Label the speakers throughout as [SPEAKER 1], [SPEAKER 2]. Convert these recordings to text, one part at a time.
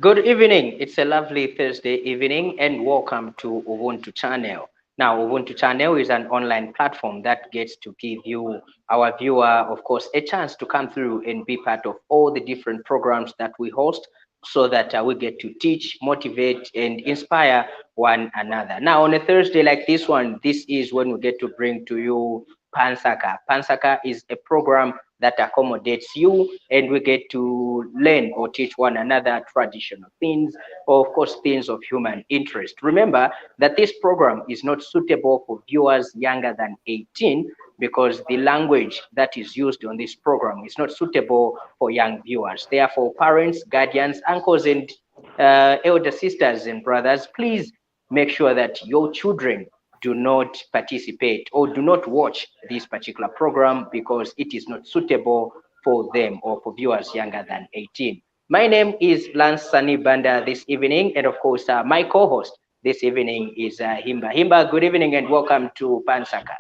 [SPEAKER 1] Good evening. It's a lovely Thursday evening, and welcome to Ubuntu Channel. Now, Ubuntu Channel is an online platform that gets to give you, our viewer, of course, a chance to come through and be part of all the different programs that we host so that we get to teach, motivate, and inspire one another. Now, on a Thursday like this one, this is when we get to bring to you Nsaka. Nsaka is a program that accommodates you, and we get to learn or teach one another traditional things, or of course things of human interest. Remember that this program is not suitable for viewers younger than 18 because the language that is used on this program is not suitable for young viewers. Therefore, parents, guardians, uncles, and elder sisters and brothers, please make sure that your children do not participate or do not watch this particular program because it is not suitable for them or for viewers younger than 18. My name is Lance Sani Banda this evening, and of course, my co-host this evening is Himba. Himba, good evening and welcome to Nsaka.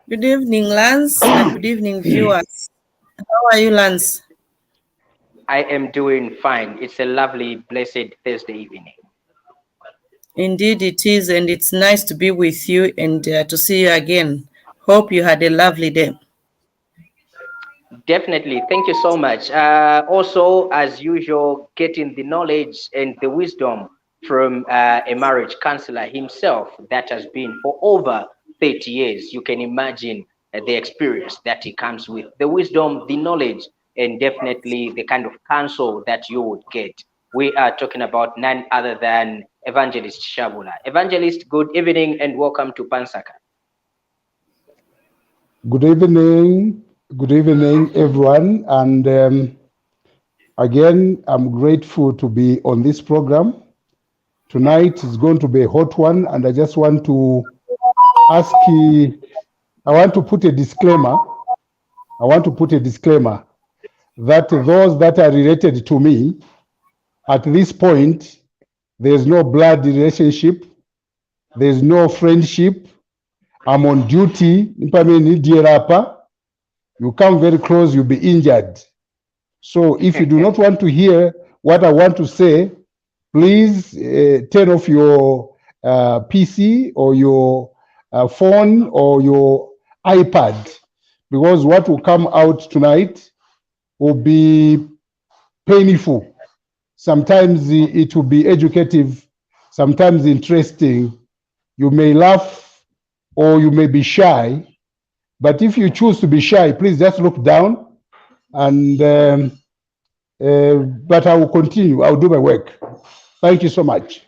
[SPEAKER 2] Good evening, Lance, and good evening, viewers. How are you, Lance?
[SPEAKER 1] I am doing fine. It's a lovely, blessed Thursday evening.
[SPEAKER 2] Indeed it is, and it's nice to be with you and to see you again. Hope you had a lovely day.
[SPEAKER 1] Definitely. Thank you so much. Also, as usual, getting the knowledge and the wisdom from a marriage counselor himself that has been for over 30 years. You can imagine the experience that he comes with, the wisdom, the knowledge, and definitely the kind of counsel that you would get. We are talking about none other than Evangelist Shaabula. Evangelist, good evening and welcome to Nsaka.
[SPEAKER 3] Good evening, everyone. And again, I'm grateful to be on this program. Tonight is going to be a hot one, and I just want to ask you, I want to put a disclaimer that those that are related to me, at this point, there's no blood relationship, there's no friendship. I'm on duty. You come very close, you'll be injured. So if you do not want to hear what I want to say, please turn off your PC or your phone or your iPad, because what will come out tonight will be painful. Sometimes it will be educative, sometimes interesting. You may laugh or you may be shy, but if you choose to be shy, please just look down. And but I will continue. I'll do my work. Thank you so much.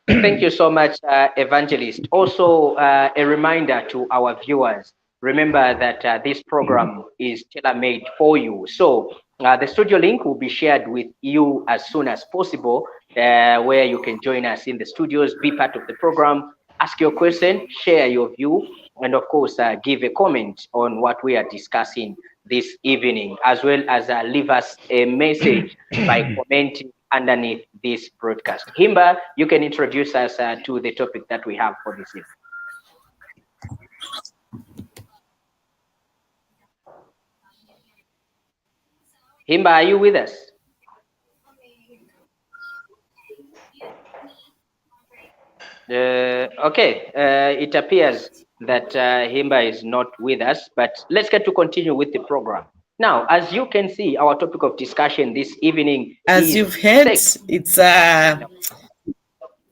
[SPEAKER 1] Thank you so much, Evangelist. Also, a reminder to our viewers, remember that this program is tailor-made for you. So the studio link will be shared with you as soon as possible, where you can join us in the studios, be part of the program, ask your question, share your view, and of course, give a comment on what we are discussing this evening, as well as leave us a message by commenting underneath this broadcast. Himba, you can introduce us to the topic that we have for this evening. Himba, are you with us? Okay, it appears that Himba is not with us, but let's get to continue with the program. Now, as you can see, our topic of discussion this evening
[SPEAKER 2] As
[SPEAKER 1] is
[SPEAKER 2] you've heard,
[SPEAKER 1] sex.
[SPEAKER 2] it's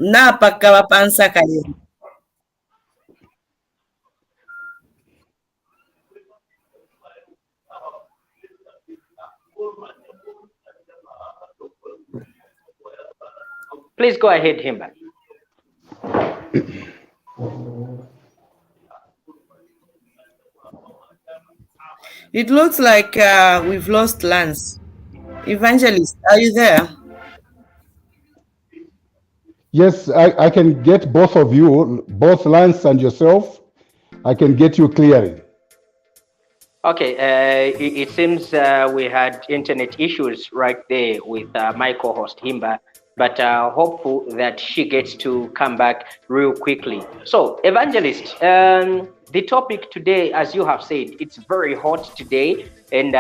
[SPEAKER 2] Napaka Nsaka.
[SPEAKER 1] Please go ahead, Himba.
[SPEAKER 2] It looks like we've lost Lance. Evangelist, are you there?
[SPEAKER 3] Yes, I can get both of you, both Lance and yourself. I can get you clearly.
[SPEAKER 1] Okay, it seems we had internet issues right there with my co-host Himba, but hopeful that she gets to come back real quickly. So, Evangelist, the topic today, as you have said, it's very hot today, and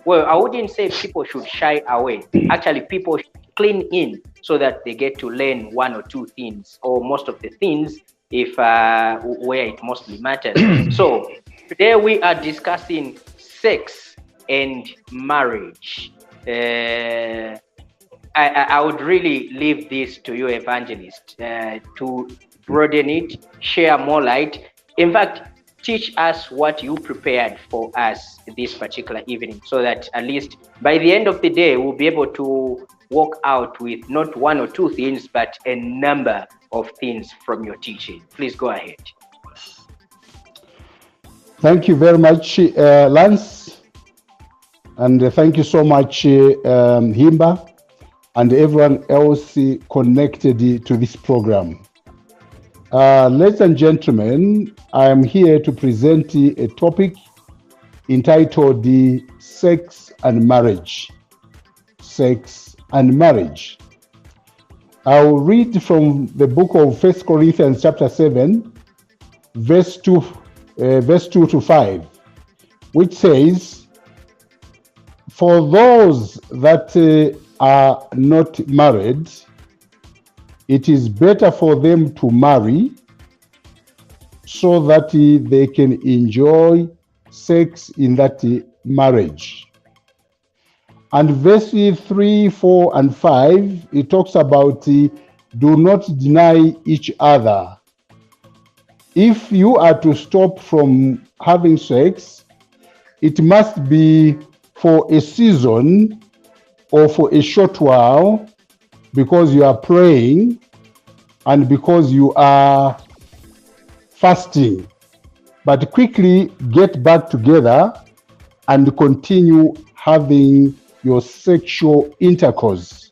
[SPEAKER 1] well, I wouldn't say people should shy away. Actually, people should clean in so that they get to learn one or two things, or most of the things, if where it mostly matters. So today we are discussing sex and marriage. I would really leave this to you, Evangelist, to broaden it, share more light. In fact, teach us what you prepared for us this particular evening, so that at least by the end of the day, we'll be able to walk out with not one or two things, but a number of things from your teaching. Please go ahead.
[SPEAKER 3] Thank you very much, Lance. And thank you so much, Himba, and everyone else connected to this program. Ladies and gentlemen, I am here to present a topic entitled Sex and Marriage. Sex and Marriage. I'll read from the book of 1 Corinthians chapter 7, verse 2 to 5, which says, "For those that are not married, it is better for them to marry so that they can enjoy sex in that marriage." And verses 3, 4, and 5, it talks about do not deny each other. If you are to stop from having sex, it must be for a season or for a short while, because you are praying and because you are fasting. But quickly get back together and continue having your sexual intercourse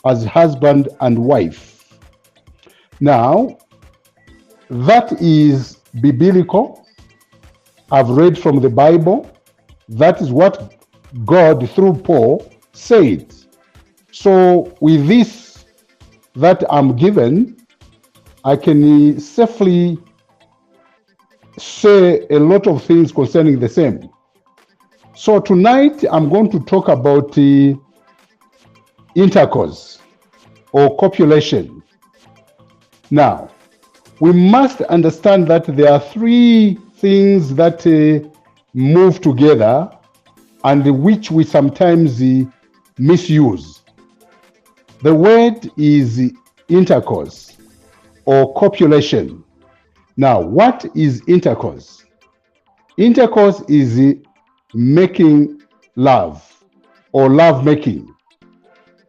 [SPEAKER 3] as husband and wife. Now, that is biblical. I've read from the Bible. That is what God, through Paul, said. So with this that I'm given, I can safely say a lot of things concerning the same. So tonight I'm going to talk about intercourse or copulation. Now, we must understand that there are three things that move together and which we sometimes misuse. The word is intercourse or copulation. Now, what is intercourse? Intercourse is making love or love making.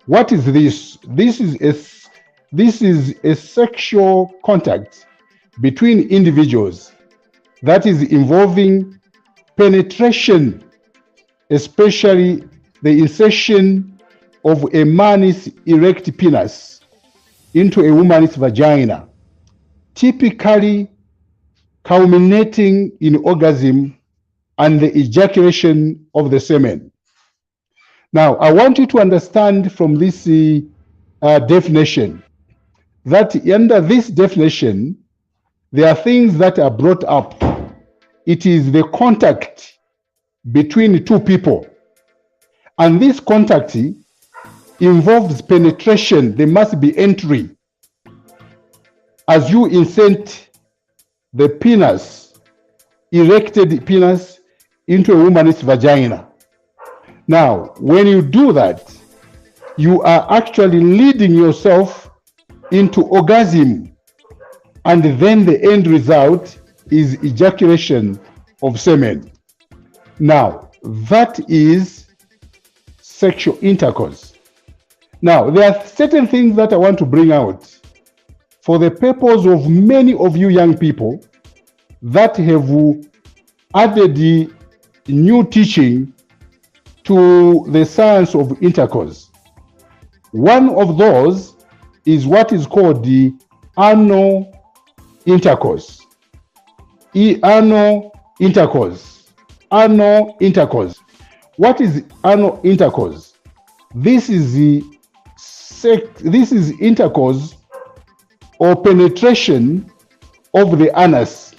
[SPEAKER 3] What is this? This is a sexual contact between individuals that is involving penetration, especially the insertion of a man's erect penis into a woman's vagina, typically culminating in orgasm and the ejaculation of the semen. Now, I want you to understand from this definition that under this definition, there are things that are brought up. It is the contact between two people. And this contact involves penetration. There must be entry. As you insert the penis, erected penis, into a woman's vagina. Now, when you do that, you are actually leading yourself into orgasm, and then the end result is ejaculation of semen. Now, that is sexual intercourse. Now, there are certain things that I want to bring out for the purpose of many of you young people that have added the new teaching to the science of intercourse. One of those is what is called the anal intercourse. Anal intercourse. Anal intercourse. What is anal intercourse? This is intercourse or penetration of the anus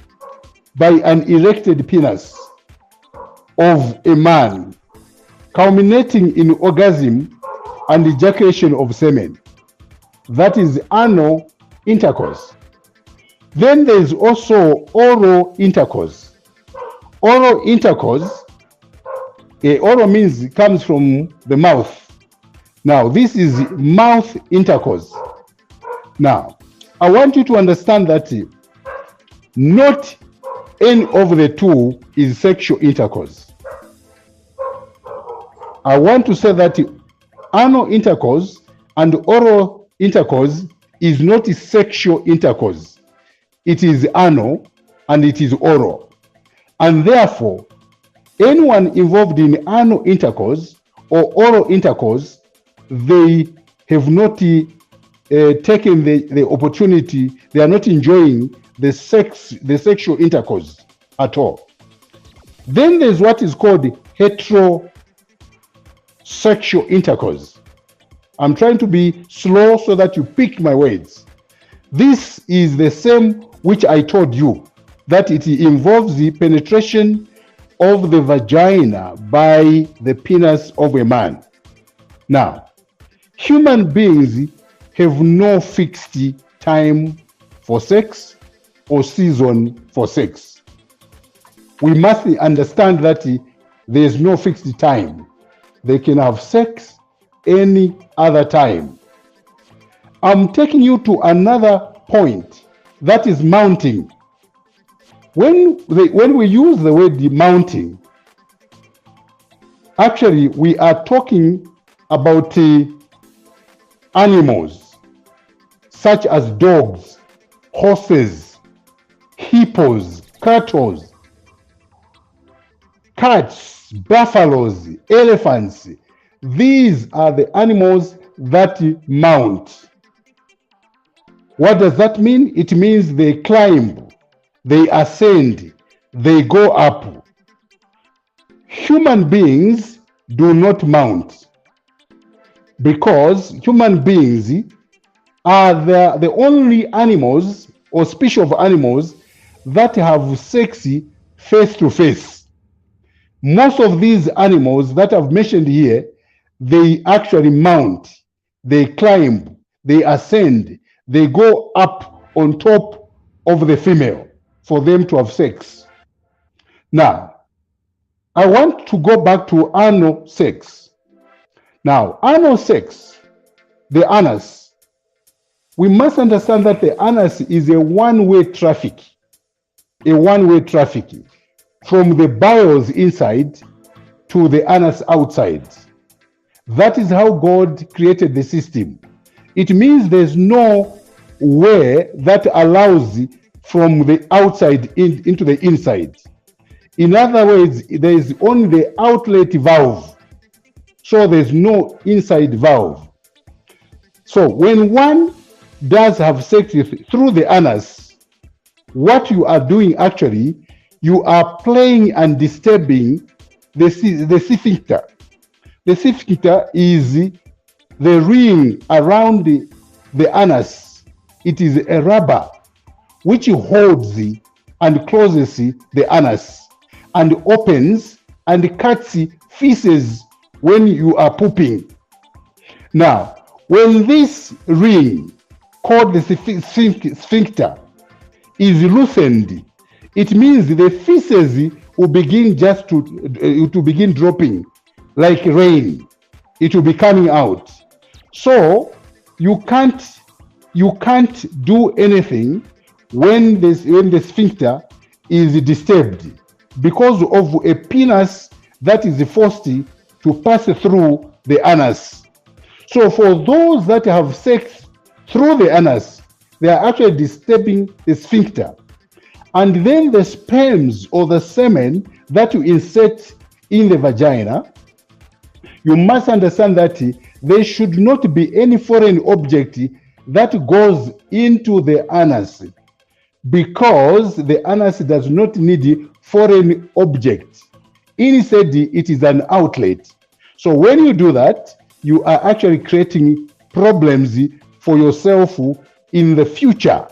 [SPEAKER 3] by an erected penis of a man culminating in orgasm and ejaculation of semen. That is anal intercourse. Then there is also oral intercourse. Oral intercourse, oral means it comes from the mouth. Now, this is mouth intercourse. Now, I want you to understand that not any of the two is sexual intercourse. I want to say that anal intercourse and oral intercourse is not sexual intercourse. It is anal and it is oral. And therefore, anyone involved in anal intercourse or oral intercourse, they have not taken the opportunity, they are not enjoying the sexual intercourse at all. Then there's what is called heterosexual intercourse. I'm trying to be slow so that you pick my words. This is the same which I told you, that it involves the penetration of the vagina by the penis of a man. Now, human beings have no fixed time for sex or season for sex. We must understand that there is no fixed time. They can have sex any other time. I'm taking you to another point, that is mounting. When we use the word mounting, actually we are talking about animals such as dogs, horses, hippos, cattle, cats, buffaloes, elephants. These are the animals that mount. What does that mean? It means they climb, they ascend, they go up. Human beings do not mount because human beings are the only animals or species of animals that have sex face to face. Most of these animals that I've mentioned here, they actually mount, they climb, they ascend, they go up on top of the female for them to have sex. Now, I want to go back to anal sex. Now, anal sex, the anus, we must understand that the anus is a one-way traffic, from the bowels inside to the anus outside. That is how God created the system. It means there's no way that allows from the outside into the inside. In other words, there is only the outlet valve. So there's no inside valve. So when one does have sex through the anus, what you are doing actually, you are playing and disturbing the sphincter. The sphincter is the ring around the anus. It is a rubber which holds and closes the anus and opens and cuts feces when you are pooping. Now, when this ring called the sphincter is loosened, it means the feces will begin to begin dropping like rain. It will be coming out. So you can't do anything when the sphincter is disturbed because of a penis that is forced to pass through the anus. So for those that have sex through the anus, they are actually disturbing the sphincter. And then the sperms or the semen that you insert in the vagina, you must understand that there should not be any foreign object that goes into the anus, because the anus does not need foreign object. Instead, it is an outlet. So when you do that, you are actually creating problems for yourself in the future.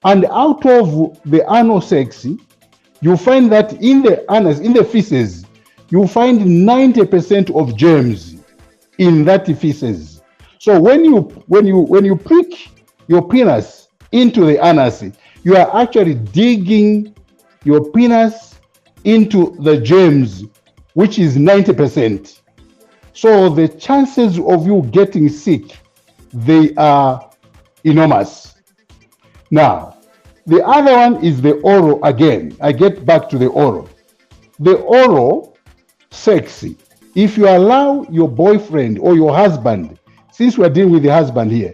[SPEAKER 3] And out of the anal sex, you find that in the anus, in the feces, you find 90% of germs in that feces. So when you prick your penis into the anus, you are actually digging your penis into the germs, which is 90%. So the chances of you getting sick, they are enormous. Now, the other one is the oral again. I get back to the oral. The oral sex, if you allow your boyfriend or your husband, since we're dealing with the husband here,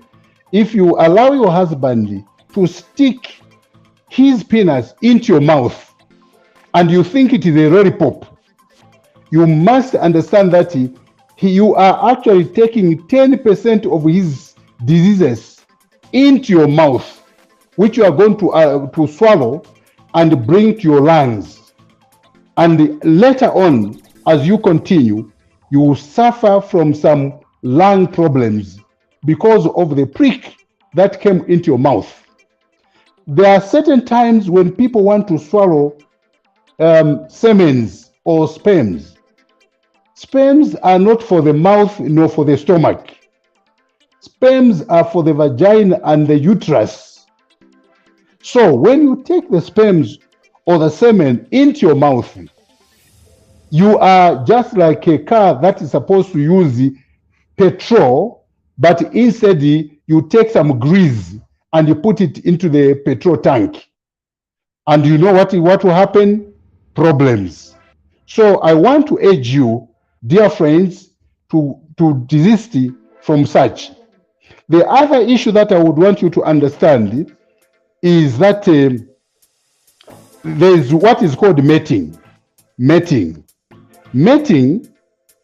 [SPEAKER 3] if you allow your husband to stick his penis into your mouth and you think it is a lollipop, you must understand that you are actually taking 10% of his diseases into your mouth, which you are going to swallow and bring to your lungs. And later on, as you continue, you will suffer from some lung problems because of the prick that came into your mouth. There are certain times when people want to swallow semens or sperms. Sperms are not for the mouth nor for the stomach. Sperms are for the vagina and the uterus. So when you take the sperms or the semen into your mouth, you are just like a car that is supposed to use petrol, but instead you take some grease and you put it into the petrol tank. And you know what will happen? Problems. So I want to urge you, dear friends, to desist from such. The other issue that I would want you to understand is that there is what is called mating. Mating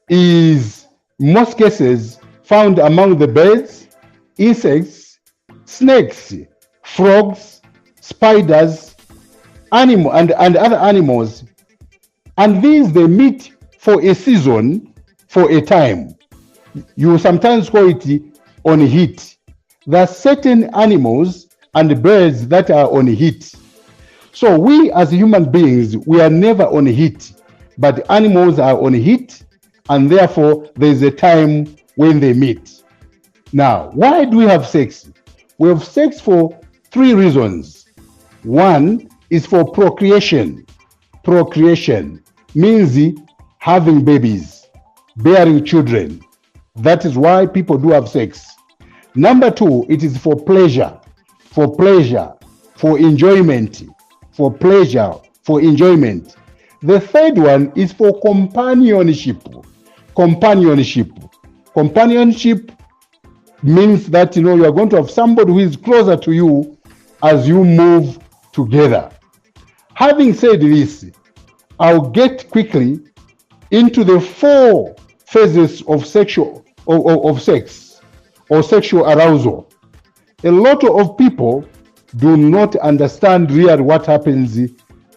[SPEAKER 3] is, in most cases, found among the birds, insects, snakes, frogs, spiders, and other animals. And these, they meet for a season, for a time. You sometimes call it on heat. There are certain animals and birds that are on heat. So we as human beings, we are never on heat, but animals are on heat, and therefore there is a time when they meet. Now, why do we have sex? We have sex for 3 reasons. One is for procreation. Procreation means having babies, bearing children. That is why people do have sex. Number 2, it is for pleasure, for enjoyment, for pleasure, for enjoyment. The third one is for companionship. Companionship means that you are going to have somebody who is closer to you as you move together. Having said this, I'll get quickly into the 4 phases of sex or sexual arousal. A lot of people do not understand really what happens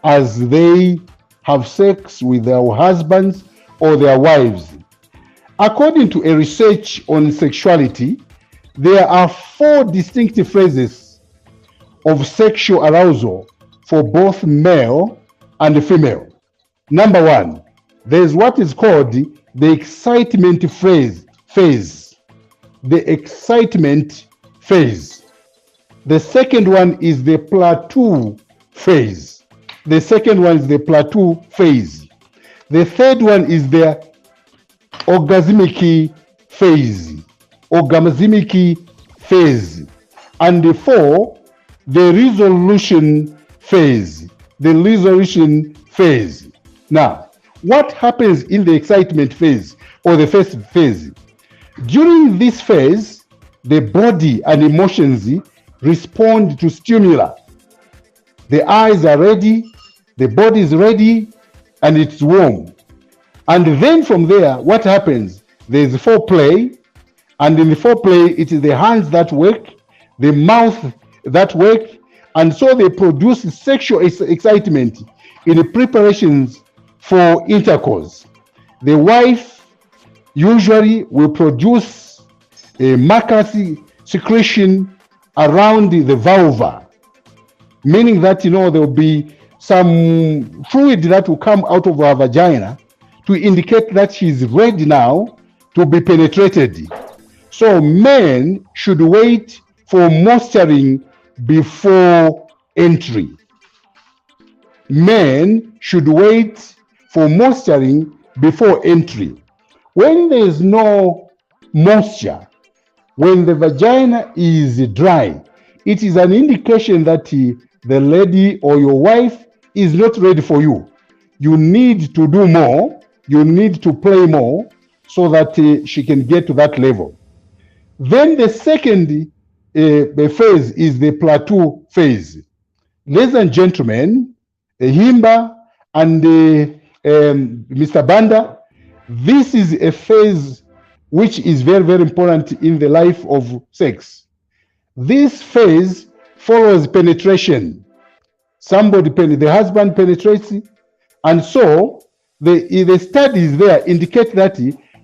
[SPEAKER 3] as they have sex with their husbands or their wives. According to a research on sexuality, there are 4 distinct phases of sexual arousal for both male and female. Number 1, there is what is called the excitement phase. The excitement phase. The second one is the plateau phase. The third one is the orgasmic phase. And the 4, the resolution phase. Now, what happens in the excitement phase or the first phase? During this phase, the body and emotions respond to stimuli. The eyes are ready, the body is ready, and it's warm. And then from there, what happens? There's foreplay, and in the foreplay, it is the hands that work, the mouth that work, and so they produce sexual excitement in the preparations for intercourse. The wife usually will produce a mucus secretion around the vulva, meaning that there will be some fluid that will come out of our vagina to indicate that she's ready now to be penetrated. So men should wait for moisturing before entry. Men should wait for moisturing before entry. When there is no moisture, when the vagina is dry, it is an indication that the lady or your wife is not ready for you. You need to do more, you need to play more so that she can get to that level. Then the second phase is the plateau phase. Ladies and gentlemen, Himba and Mr. Banda, this is a phase which is very, very important in the life of sex. This phase follows penetration. The husband penetrates, and so the studies there indicate that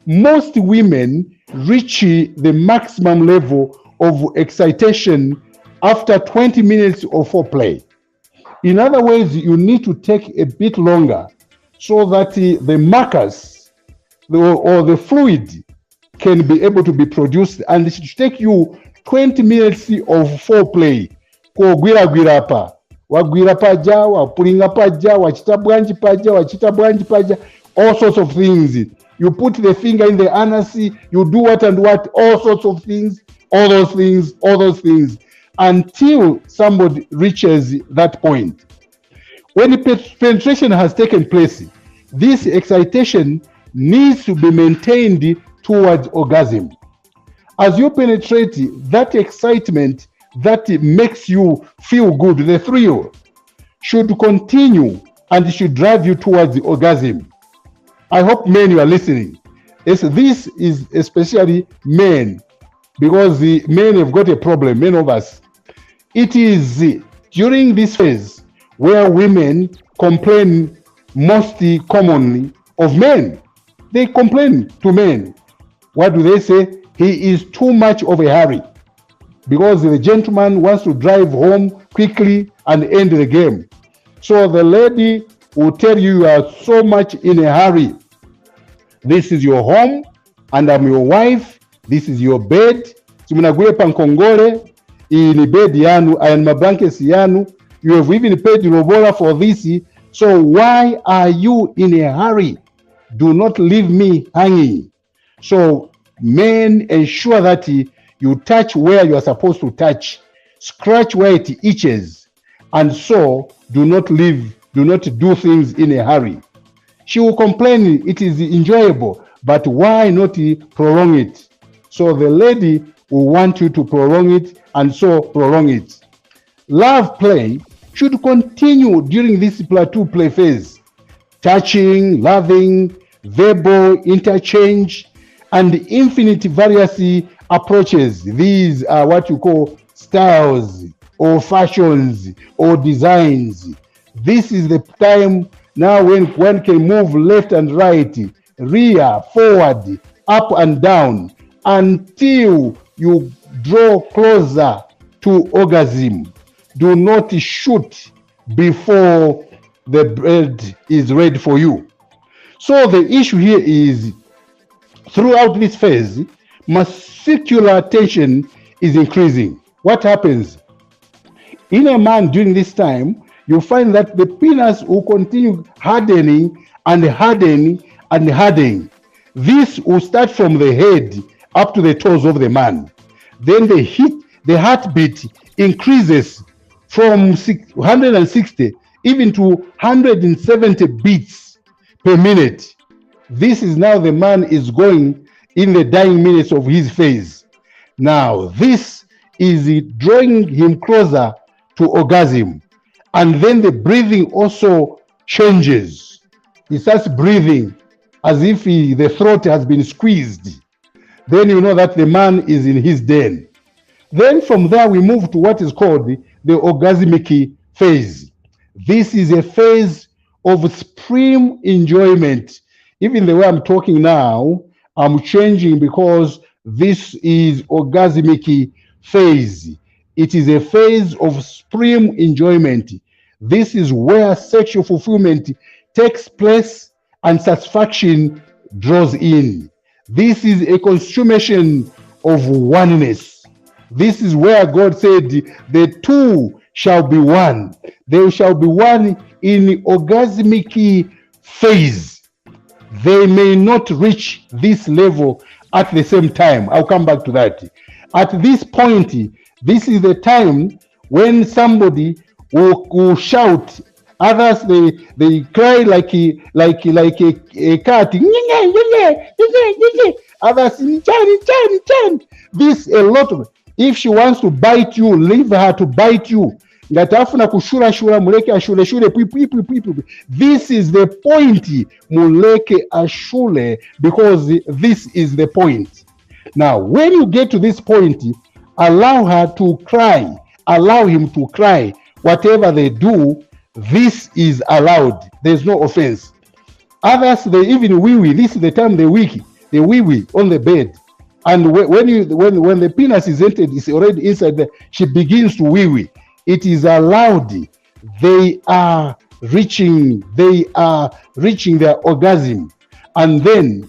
[SPEAKER 3] most women reach the maximum level of excitation after 20 minutes of foreplay. In other words, you need to take a bit longer so that the mucus or the fluid can be able to be produced, and it should take you 20 minutes of foreplay. Kogwira pa, wagwira paja, wapulinga paja, wachita bwanji paja, wachita bwanji paja, all sorts of things. You put the finger in the anus, you do what and what, all sorts of things, all those things, until somebody reaches that point. When the penetration has taken place, this excitation needs to be maintained towards orgasm. As you penetrate, that excitement that makes you feel good, the thrill, should continue and should drive you towards the orgasm. I hope men, you are listening. This is especially men, because the men have got a problem, many of us. It is during this phase where women complain most commonly of men. They complain to men. What do they say? He is too much of a hurry, because the gentleman wants to drive home quickly and end the game. So the lady will tell you are so much in a hurry. This is your home, and I'm your wife. This is your bed. Simunagule pankongole, ini bed yanu, and my blankets yanu. You have even paid Robola for this. So why are you in a hurry? Do not leave me hanging. So men, ensure that you touch where you are supposed to touch, scratch where it itches, and so do not do things in a hurry. She will complain it is enjoyable, but why not prolong it? So the lady will want you to prolong it, and so prolong it. Love play should continue during this plateau play phase. Touching, loving, verbal interchange, and infinite various approaches. These are what you call styles or fashions or designs. This is the time now when one can move left and right, rear, forward, up and down, until you draw closer to orgasm. Do not shoot before the bread is ready for you. So the issue here is, throughout this phase, muscular tension is increasing. What happens? In a man during this time, you find that the penis will continue hardening and hardening and hardening. This will start from the head up to the toes of the man. Then the heartbeat increases from 160 even to 170 beats per minute. This is now the man is going in the dying minutes of his phase. Now, this is drawing him closer to orgasm. And then the breathing also changes. He starts breathing as if the throat has been squeezed. Then you know that the man is in his den. Then from there we move to what is called the orgasmic phase. This is a phase of supreme enjoyment. Even the way I'm talking now, I'm changing because this is orgasmic phase. It is a phase of supreme enjoyment. This is where sexual fulfillment takes place and satisfaction draws in. This is a consummation of oneness. This is where God said, the two shall be one. They shall be one in orgasmic phase. They may not reach this level at the same time. I'll come back to that. At this point, this is the time when somebody will shout. Others they cry like a cat. Others chan. This a lot of. If she wants to bite you, leave her to bite you. Ngatafuna kushura shura muleke ashule shule pui. This is the point, muleke ashule, because this is the point. Now, when you get to this point, allow her to cry, allow him to cry. Whatever they do, this is allowed. There's no offense. Others, they even wee. This is the time they wee on the bed. And when the penis is entered, it's already inside there, she begins to wee. It is allowed. They are reaching their orgasm. And then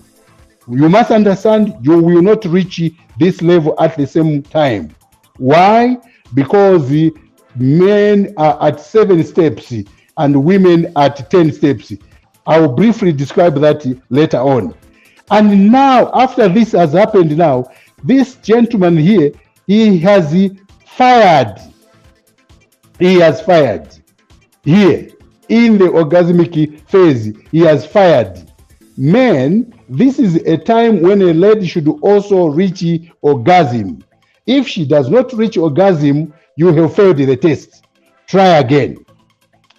[SPEAKER 3] you must understand, you will not reach this level at the same time. Why? Because the men are at 7 steps and women at 10 steps. I will briefly describe that later on. And now, after this has happened now, this gentleman here, he has fired. He has fired. Here, in the orgasmic phase, he has fired. Men, this is a time when a lady should also reach orgasm. If she does not reach orgasm, you have failed the test. Try again.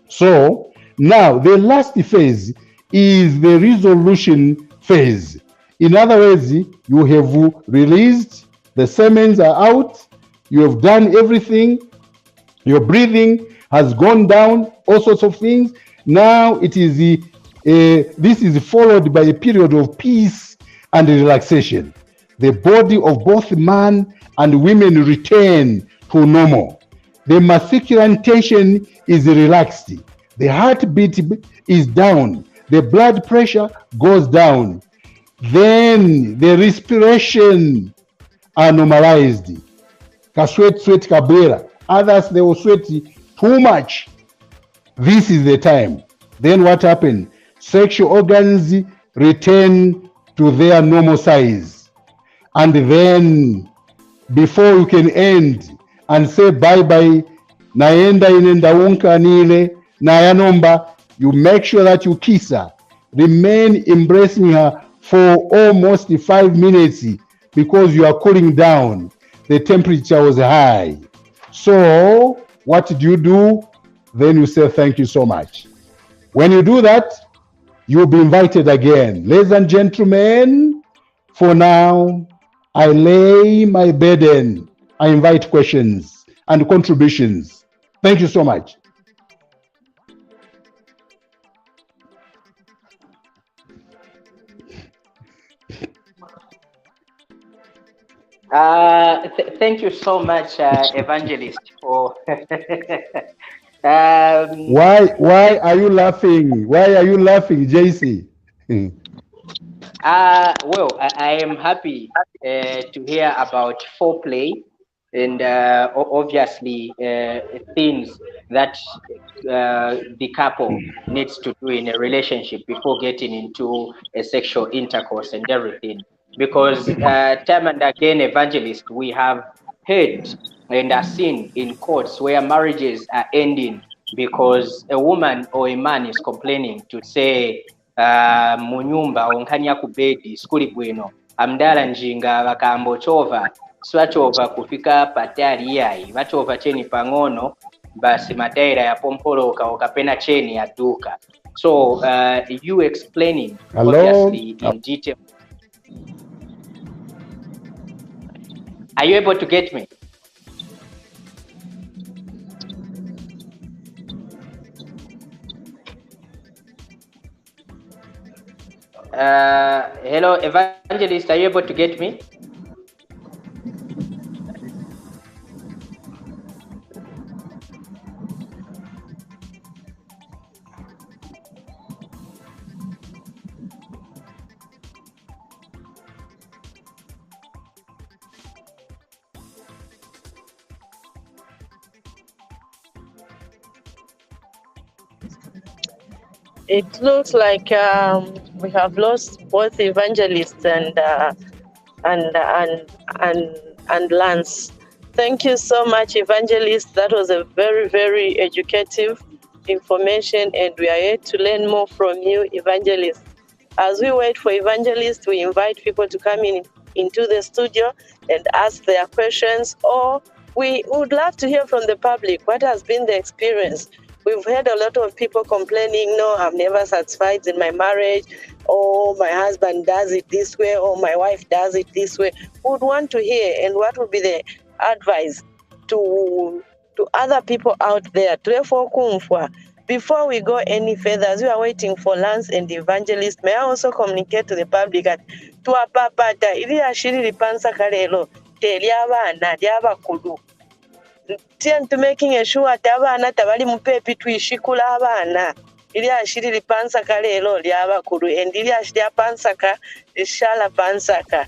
[SPEAKER 3] So, now the last phase is the resolution phase. In other words, you have released, the semens are out, you have done everything, your breathing has gone down, all sorts of things. Now it is this is followed by a period of peace and relaxation. The body of both man and women return to normal. The masculine tension is relaxed. The heartbeat is down. The blood pressure goes down. Then the respiration are normalized. Sweat kabera. Others, they will sweat too much. This is the time. Then what happened? Sexual organs return to their normal size. And then, before you can end and say bye-bye, naenda inenda unka nile, nayanomba, you make sure that you kiss her. Remain embracing her for almost 5 minutes because you are cooling down. The temperature was high. So, what do? Then you say, thank you so much. When you do that, you'll be invited again. Ladies and gentlemen, for now, I lay my burden. I invite questions and contributions. Thank you so much.
[SPEAKER 1] Thank you so much, Evangelist, for.
[SPEAKER 3] Why are you laughing? Why are you laughing, JC?
[SPEAKER 1] Well, I am happy to hear about foreplay and obviously things that the couple needs to do in a relationship before getting into a sexual intercourse and everything. Because time and again, Evangelist, we have heard and are seen in courts where marriages are ending because a woman or a man is complaining to say munyumba onkanya ku bedi skuli bwino amdala njinga bakambo chova swachova kufika patari yayi bachova cheni pang'ono basi mataira ya pompoloka okapena cheni ya duka. So you explaining obviously in detail. Are you able to get me? Hello, Evangelist, are you able to get me?
[SPEAKER 2] It looks like we have lost both Evangelist and and and Lance. Thank you so much, Evangelist. That was a very, very educative information, and we are here to learn more from you, Evangelist. As we wait for Evangelist, we invite people to come into the studio and ask their questions, or we would love to hear from the public. What has been the experience? We've heard a lot of people complaining, no, I'm never satisfied in my marriage, or my husband does it this way, or my wife does it this way. We would want to hear, and what would be the advice to other people out there? Before we go any further, as we are waiting for Lance and the Evangelist, may I also communicate to the public that tuwapapata ili ashiri lipansa kalelo teli abana lyabakulu to making sure ati abaana tabali mupepi tuishikula abaana ili ashiri lipansa kalelo lyabakulu and ili ashiri apansaka ishala pansaka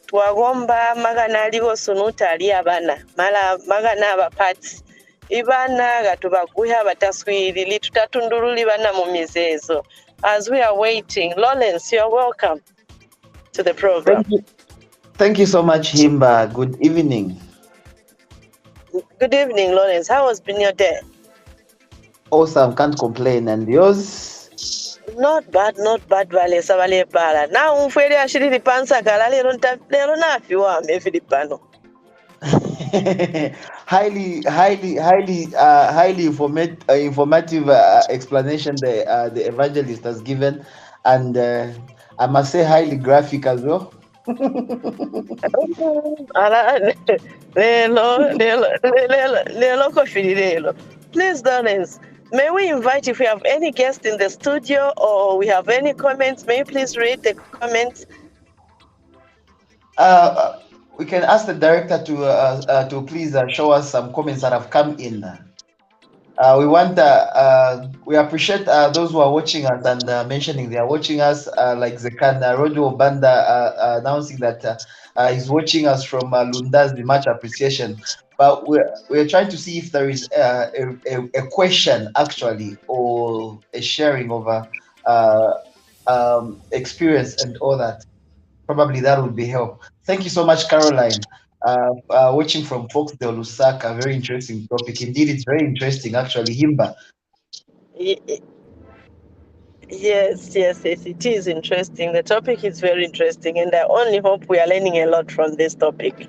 [SPEAKER 2] twagomba magana aliwo sunuta ali abana mala magana abapati ibana gatubaguha bataswirili tutatundululi bana mu mizezo. As we are waiting, Lawrence, you're welcome to the program.
[SPEAKER 4] Thank you so much, Himba. Good evening.
[SPEAKER 2] Good evening, Lawrence. How has been your day?
[SPEAKER 4] Awesome, can't complain. And yours?
[SPEAKER 2] Not bad, vale sabale pala. Na umfwele ashiri lipansa kala lero nafi wa me Filipano.
[SPEAKER 4] highly informative explanation the evangelist has given, and I must say highly graphic as well.
[SPEAKER 2] Please, Lawrence, may we invite, if we have any guests in the studio or we have any comments, may you please read the comments?
[SPEAKER 4] We can ask the director to please show us some comments that have come in. We appreciate those who are watching us and mentioning they are watching us, like Zekan Rojo Banda announcing that he's watching us from Lundazi. Much appreciation. But we're trying to see if there is a question actually, or a sharing of experience and all that. Probably that would be help. Thank you so much, Caroline. Watching from Foxdale, Nsaka, very interesting topic. Indeed, it's very interesting, actually. Himba.
[SPEAKER 2] Yes, it is interesting. The topic is very interesting, and I only hope we are learning a lot from this topic.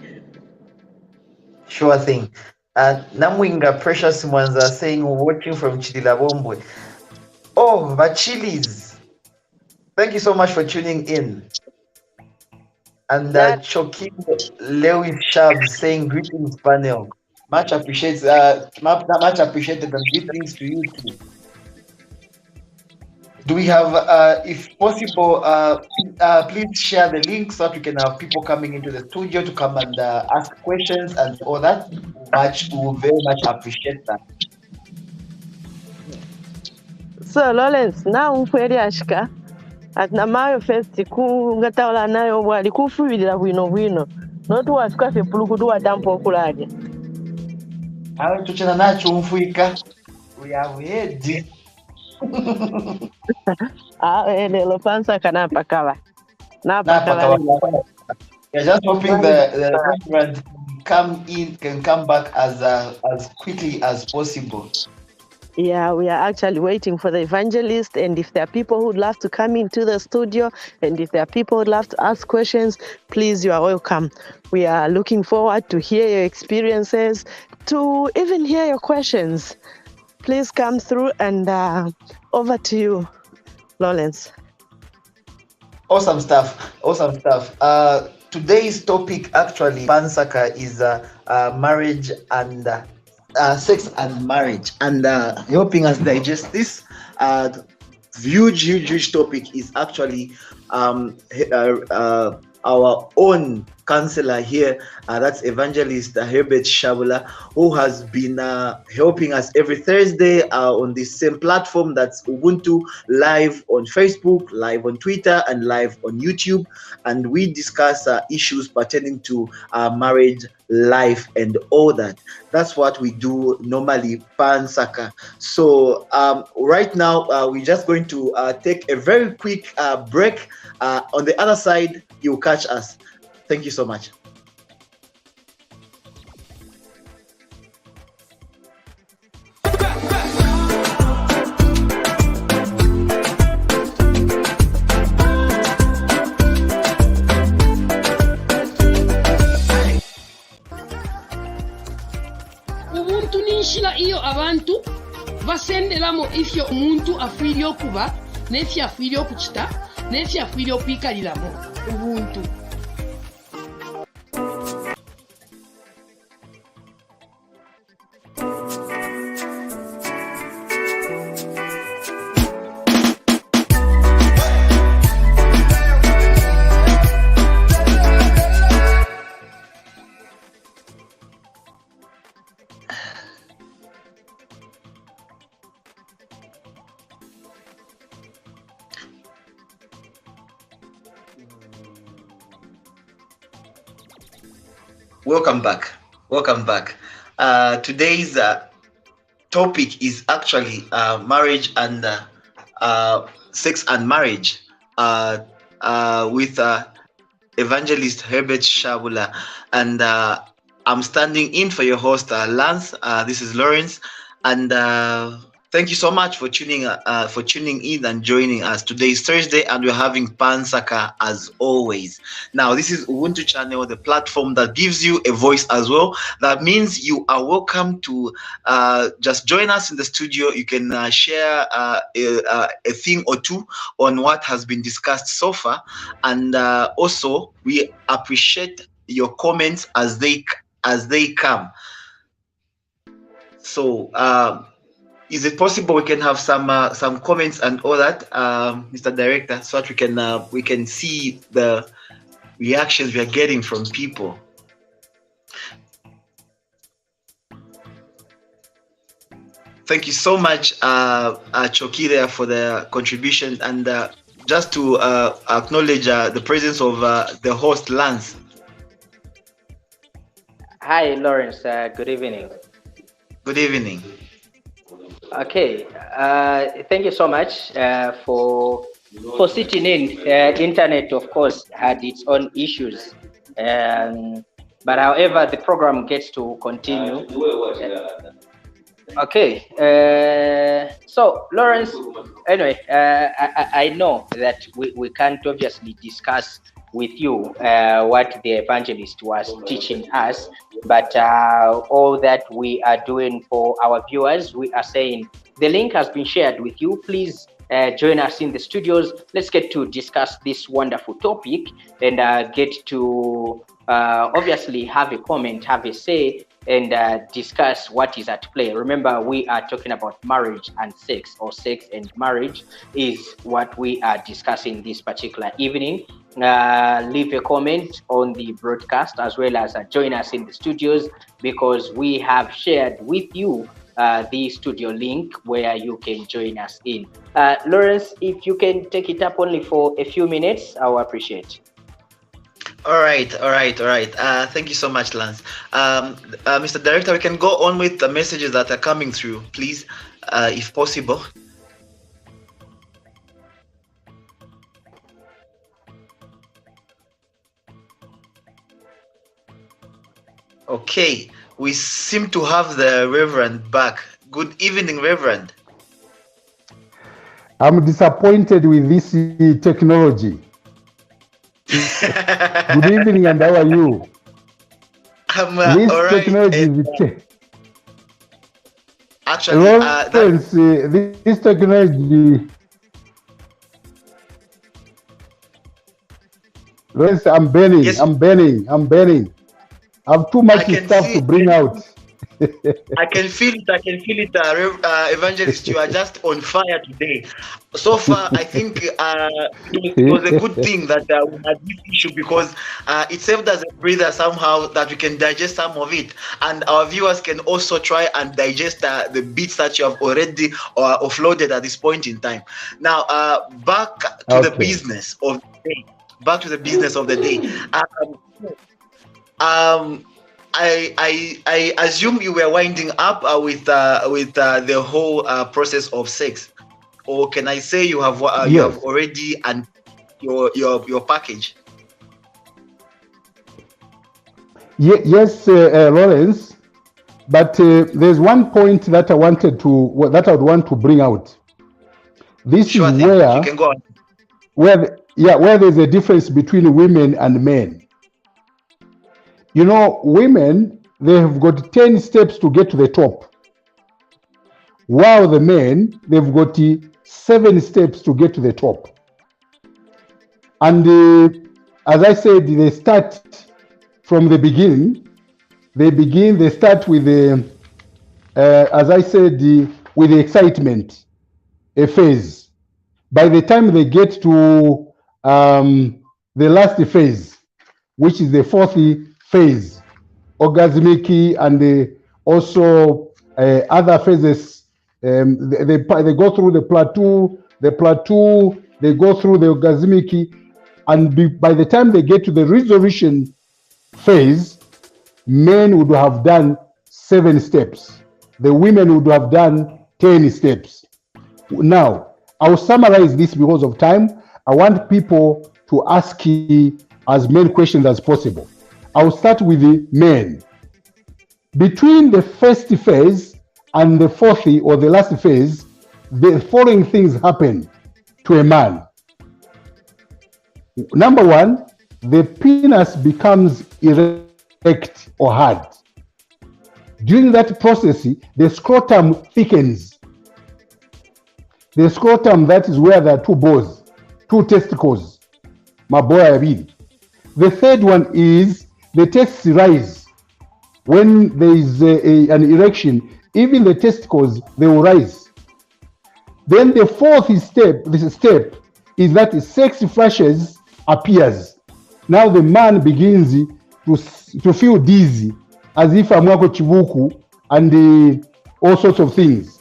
[SPEAKER 4] Sure thing. Namwinga Precious ones are saying, watching from Chidilabombwe. Oh, Bachilis. Thank you so much for tuning in. And Chokin Lewis Shab saying greetings panel. Much appreciated and greetings to you too. Do we have, if possible, please share the link so that we can have people coming into the studio to come and ask questions and all that. We will very much appreciate that.
[SPEAKER 2] So Lawrence, now ashika. At namayo first ngataola nayo bwali kufuirira bwino not wafika fe pulukudu watampo okulaje
[SPEAKER 4] awe tuchana nacho mfuika we are ready.
[SPEAKER 2] Lelo pansa kana pakala
[SPEAKER 4] we're just hoping the restaurant can come back as quickly as possible.
[SPEAKER 2] Yeah, we are actually waiting for the evangelist, and if there are people who would love to come into the studio, and if there are people who would love to ask questions, please, you are welcome. We are looking forward to hear your experiences, to even hear your questions. Please come through, and over to you, Lawrence.
[SPEAKER 4] Awesome stuff. Today's topic actually, Nsaka, is marriage and sex and marriage, and helping us digest this huge topic is actually our own counselor here, that's Evangelist Herbert Shaabula, who has been helping us every Thursday on this same platform, that's Ubuntu, live on Facebook, live on Twitter, and live on YouTube. And we discuss issues pertaining to marriage life and all that. That's what we do normally, Nsaka. So right now, we're just going to take a very quick break. On the other side, you'll catch us. Thank you so much.
[SPEAKER 5] Ubuntu ninshira iyo abantu basenderamo ifyo omuntu afiire okuba n'efyo afiire okukita n'efyo afiire okwikaliramu ubuntu.
[SPEAKER 4] Welcome back. Welcome back. Today's topic is actually marriage and sex and marriage with Evangelist Herbert Shaabula, and I'm standing in for your host, Lance. This is Lawrence, and thank you so much for tuning in and joining us. Today is Thursday, and we're having Nsaka as always. Now, this is Ubuntu Channel, the platform that gives you a voice as well. That means you are welcome to just join us in the studio. You can share a thing or two on what has been discussed so far, and also we appreciate your comments as they come. So. Is it possible we can have some comments and all that, Mr. Director, so that we can see the reactions we are getting from people? Thank you so much, Choki, there for the contribution, and just to acknowledge the presence of the host, Lance.
[SPEAKER 1] Hi, Lawrence. Good evening.
[SPEAKER 4] Good evening.
[SPEAKER 1] Okay, thank you so much for sitting in. Internet, of course, had its own issues, but however, the program gets to continue. Okay, so Lawrence, anyway, I know that we can't obviously discuss with you what the evangelist was teaching us, but all that we are doing for our viewers, we are saying the link has been shared with you. Please join us in the studios. Let's get to discuss this wonderful topic and get to obviously have a comment, have a say, and discuss what is at play. Remember, we are talking about marriage and sex, or sex and marriage is what we are discussing this particular evening. Leave a comment on the broadcast, as well as join us in the studios, because we have shared with you the studio link where you can join us in. Lawrence, if you can take it up only for a few minutes, I will appreciate.
[SPEAKER 4] All right. Thank you so much, Lance. Mr. Director, we can go on with the messages that are coming through, please, if possible. Okay, we seem to have the Reverend back. Good evening, Reverend.
[SPEAKER 3] I'm disappointed with this technology. Good evening, and how are you?
[SPEAKER 4] I'm
[SPEAKER 3] This
[SPEAKER 4] all right.
[SPEAKER 3] technology,
[SPEAKER 4] Actually,
[SPEAKER 3] Lawrence, this technology. Lawrence, I'm burning.
[SPEAKER 4] Yes.
[SPEAKER 3] I'm burning. I have too much stuff to bring out.
[SPEAKER 4] I can feel it, Evangelist. You are just on fire today. So far, I think it was a good thing that we had this issue, because it served as a breather somehow, that we can digest some of it, and our viewers can also try and digest the bits that you have already offloaded at this point in time. Now, back to the business of the day. I assume you were winding up with the whole process of sex, or can I say you have you have already and your package?
[SPEAKER 3] Yes, Lawrence. But there's one point that I would want to bring out. This
[SPEAKER 4] Sure
[SPEAKER 3] is
[SPEAKER 4] thing. You can go on.
[SPEAKER 3] where there's a difference between women and men. You know, women, they have got 10 steps to get to the top, while the men, they've got 7 steps to get to the top. And as I said, they start from the beginning. They start with the, as I said, with the excitement, a phase. By the time they get to the last phase, which is the 4th phase, orgasmic, and also other phases, they go through the plateau, they go through the orgasmic, and by the time they get to the resolution phase, men would have done 7 steps. The women would have done 10 steps. Now, I'll summarize this because of time. I want people to ask as many questions as possible. I'll start with the men. Between the first phase and the 4th or the last phase, the following things happen to a man. Number 1, the penis becomes erect or hard. During that process, the scrotum thickens. The scrotum, that is where there are 2 balls, 2 testicles. The 3rd one is the testes rise. When there is an erection, even the testicles, they will rise. Then the 4th step is that sex flashes appears. Now the man begins to feel dizzy, as if amwako chibuku, and all sorts of things.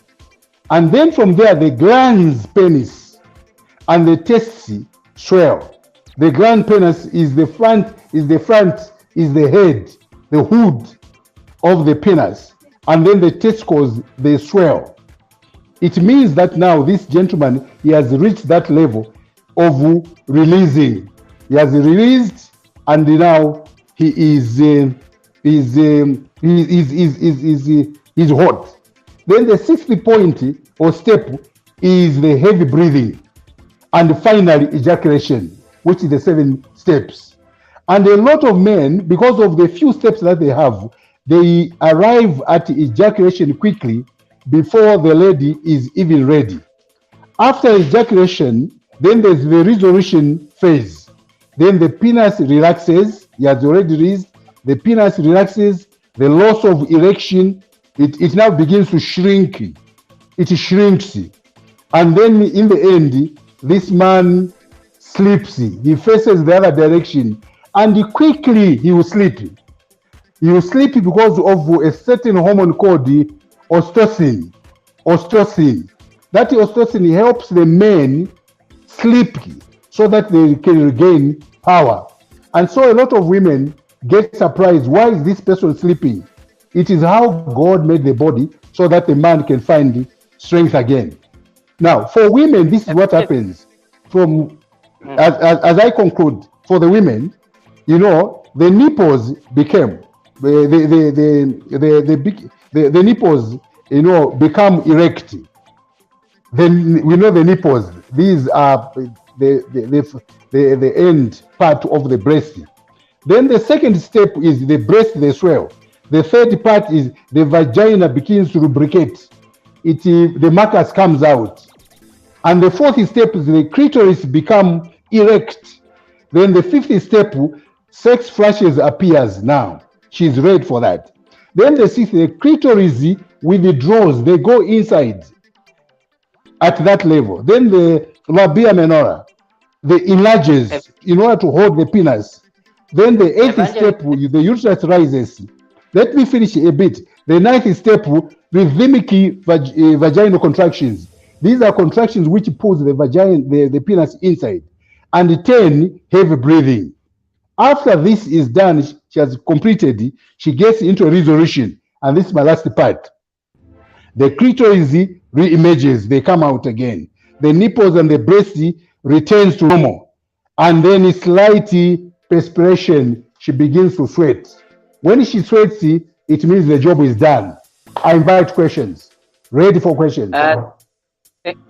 [SPEAKER 3] And then from there, the glans penis and the testes swell. The gland penis is the head, the hood of the penis, and then the testicles, they swell. It means that now this gentleman, he has reached that level of releasing. He has released, and now he is hot. Then the 6th point or step is the heavy breathing, and finally ejaculation, which is the 7 steps. And a lot of men, because of the few steps that they have, they arrive at ejaculation quickly before the lady is even ready. After ejaculation, then there's the resolution phase. Then the penis relaxes. He has already released. The penis relaxes. The loss of erection, it now begins to shrink. It shrinks. And then in the end, this man sleeps. He faces the other direction. And quickly he will sleep. He will sleep because of a certain hormone called oxytocin. That oxytocin helps the men sleep so that they can regain power. And so a lot of women get surprised. Why is this person sleeping? It is how God made the body so that the man can find strength again. Now, for women, this is what happens. As I conclude, for the women, you know, the nipples became the nipples, you know, become erect. Then we know the nipples. These are the end part of the breast. Then the second step is the breast, they swell. The third part is the vagina begins to lubricate. The mucus comes out. And the 4th step is the clitoris become erect. Then the 5th step, sex flashes appears now. She's ready for that. Then the 6th, the clitoris withdraws. They go inside at that level. Then the labia minora, the enlarges in order to hold the penis. Then the 8th step, the uterus rises. Let me finish a bit. The 9th step, rhythmic vaginal contractions. These are contractions which pulls the vagina, the penis inside. And 10, heavy breathing. After this is done, she has completed, she gets into a resolution. And this is my last part. The clitoris re-emerges, they come out again. The nipples and the breast returns to normal. And then a slight perspiration, she begins to sweat. When she sweats, it means the job is done. I invite questions. Ready for questions.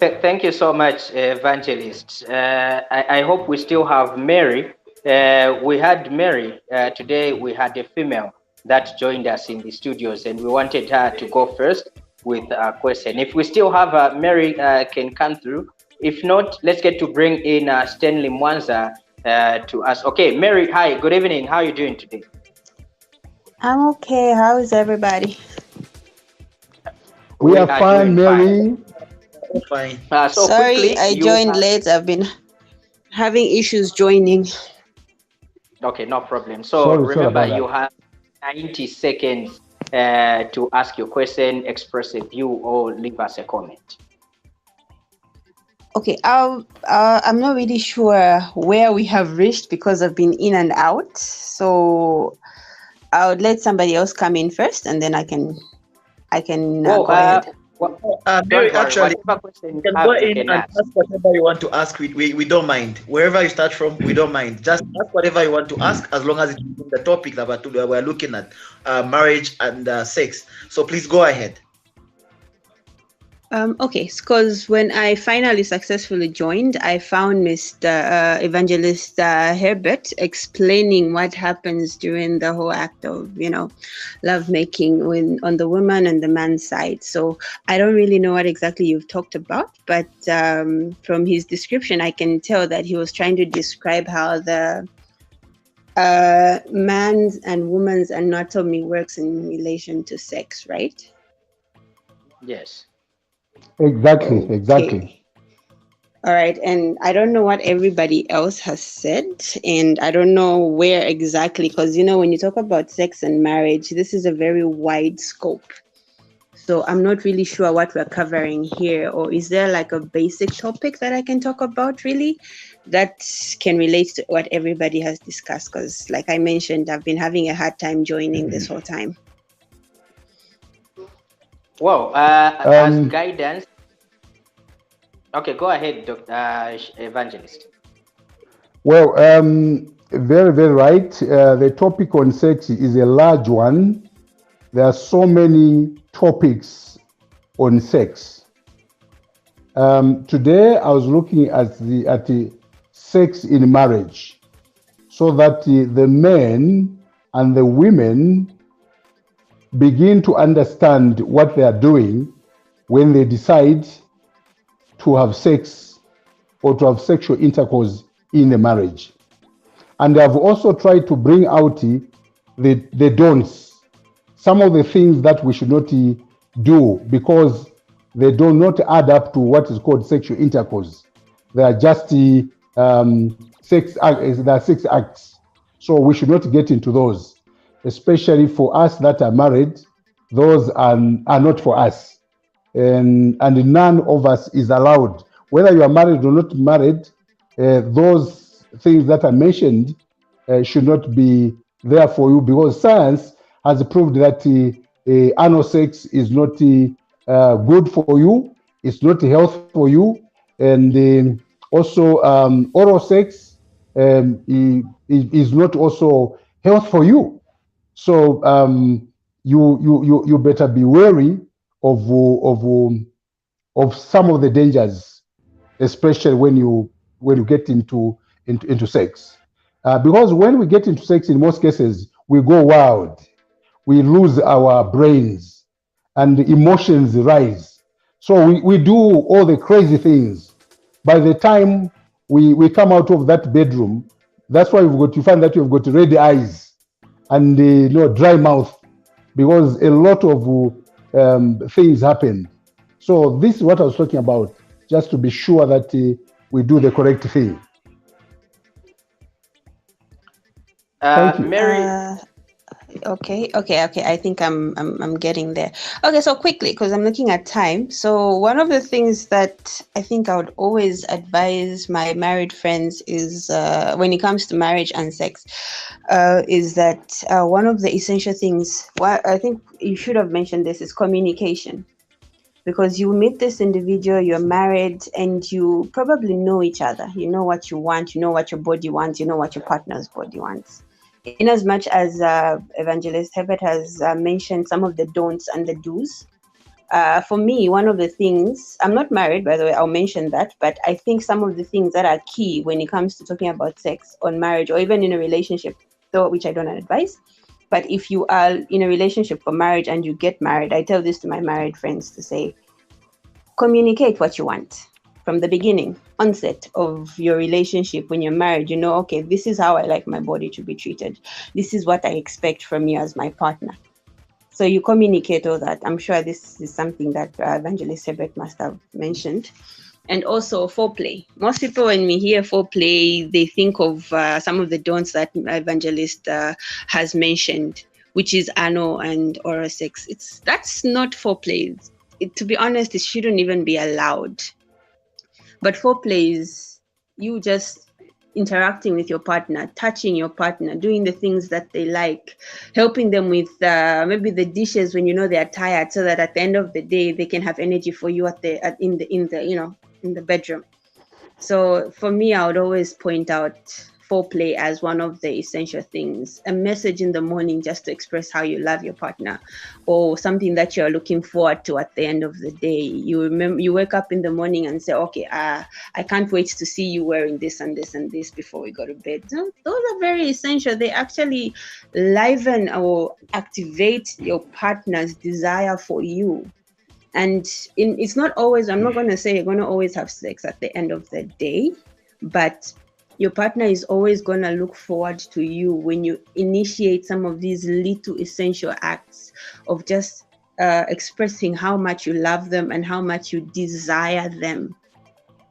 [SPEAKER 1] Thank you so much, Evangelist. I hope we still have Mary. We had Mary. Today we had a female that joined us in the studios, and we wanted her to go first with a question. If we still have Mary can come through. If not, let's get to bring in Stanley Mwanza to us. Okay, Mary, hi, good evening. How are you doing today?
[SPEAKER 6] I'm okay. How is everybody?
[SPEAKER 3] We are fine, Mary.
[SPEAKER 4] Fine.
[SPEAKER 1] So
[SPEAKER 6] sorry,
[SPEAKER 1] quickly,
[SPEAKER 6] I joined late. I've been having issues joining.
[SPEAKER 1] Okay, no problem. So remember, you have 90 seconds to ask your question, express a view, or leave us a comment.
[SPEAKER 6] Okay, I'm not really sure where we have reached because I've been in and out. So I would let somebody else come in first, and then I can go ahead.
[SPEAKER 4] Mary, actually, you can go in and ask whatever you want to ask. We don't mind. Wherever you start from, we don't mind. Just ask whatever you want to ask, as long as it's the topic that we're looking at, marriage and sex. So please go ahead.
[SPEAKER 6] Okay, because when I finally successfully joined, I found Mr. Evangelist Herbert explaining what happens during the whole act of, lovemaking on the woman and the man's side. So I don't really know what exactly you've talked about, but from his description, I can tell that he was trying to describe how the man's and woman's anatomy works in relation to sex, right?
[SPEAKER 1] Yes.
[SPEAKER 3] Exactly.
[SPEAKER 6] Okay. All right, and I don't know what everybody else has said, and I don't know where exactly, because when you talk about sex and marriage, this is a very wide scope. So I'm not really sure what we're covering here, or is there like a basic topic that I can talk about really that can relate to what everybody has discussed? Because like I mentioned, I've been having a hard time joining this whole time.
[SPEAKER 1] Well, as guidance. Okay, go ahead, Dr. Evangelist.
[SPEAKER 3] Well, very, very right. The topic on sex is a large one. There are so many topics on sex. Today, I was looking at the sex in marriage, so that the men and the women begin to understand what they are doing when they decide to have sex or to have sexual intercourse in the marriage. And I've also tried to bring out the don'ts, some of the things that we should not do because they do not add up to what is called sexual intercourse. They are just sex acts. So we should not get into those, especially for us that are married. Those are not for us. And none of us is allowed, whether you are married or not married, those things that are mentioned should not be there for you, because science has proved that anal sex is not good for you, it's not health for you, and also oral sex is not also health for you. So you better be wary of some of the dangers, especially when you get into sex, because when we get into sex, in most cases we go wild, we lose our brains, and emotions rise. So we do all the crazy things. By the time we come out of that bedroom, that's why you find that you've got red eyes and dry mouth, because a lot of things happen. So this is what I was talking about, just to be sure that we do the correct thing.
[SPEAKER 1] Thank you. Mary.
[SPEAKER 6] Okay. I think I'm getting there. Okay, so quickly, because I'm looking at time. So one of the things that I think I would always advise my married friends is when it comes to marriage and sex, is that one of the essential things. Well, I think you should have mentioned this is communication, because you meet this individual, you're married, and you probably know each other. You know what you want. You know what your body wants. You know what your partner's body wants. In as much as Evangelist Herbert has mentioned some of the don'ts and the do's, for me, one of the things, I'm not married, by the way, I'll mention that, but I think some of the things that are key when it comes to talking about sex on marriage or even in a relationship, though, which I don't advise, but if you are in a relationship for marriage and you get married, I tell this to my married friends to say, communicate what you want. From the beginning, onset of your relationship, when you're married, you know, okay, this is how I like my body to be treated. This is what I expect from you as my partner. So you communicate all that. I'm sure this is something that Evangelist Herbert must have mentioned. And also foreplay. Most people, when we hear foreplay, they think of some of the don'ts that Evangelist has mentioned, which is anal and oral sex. That's not foreplay. To be honest, it shouldn't even be allowed. But foreplay is you just interacting with your partner, touching your partner, doing the things that they like, helping them with maybe the dishes when you know they are tired, so that at the end of the day they can have energy for you in the bedroom. So for me, I would always point out foreplay as one of the essential things. A message in the morning just to express how you love your partner, or something that you're looking forward to at the end of the day. You wake up in the morning and say, okay, I can't wait to see you wearing this and this and this before we go to bed. Those are very essential. They actually liven or activate your partner's desire for you. And it's not always, I'm not going to say you're going to always have sex at the end of the day, but your partner is always going to look forward to you when you initiate some of these little essential acts of just expressing how much you love them and how much you desire them.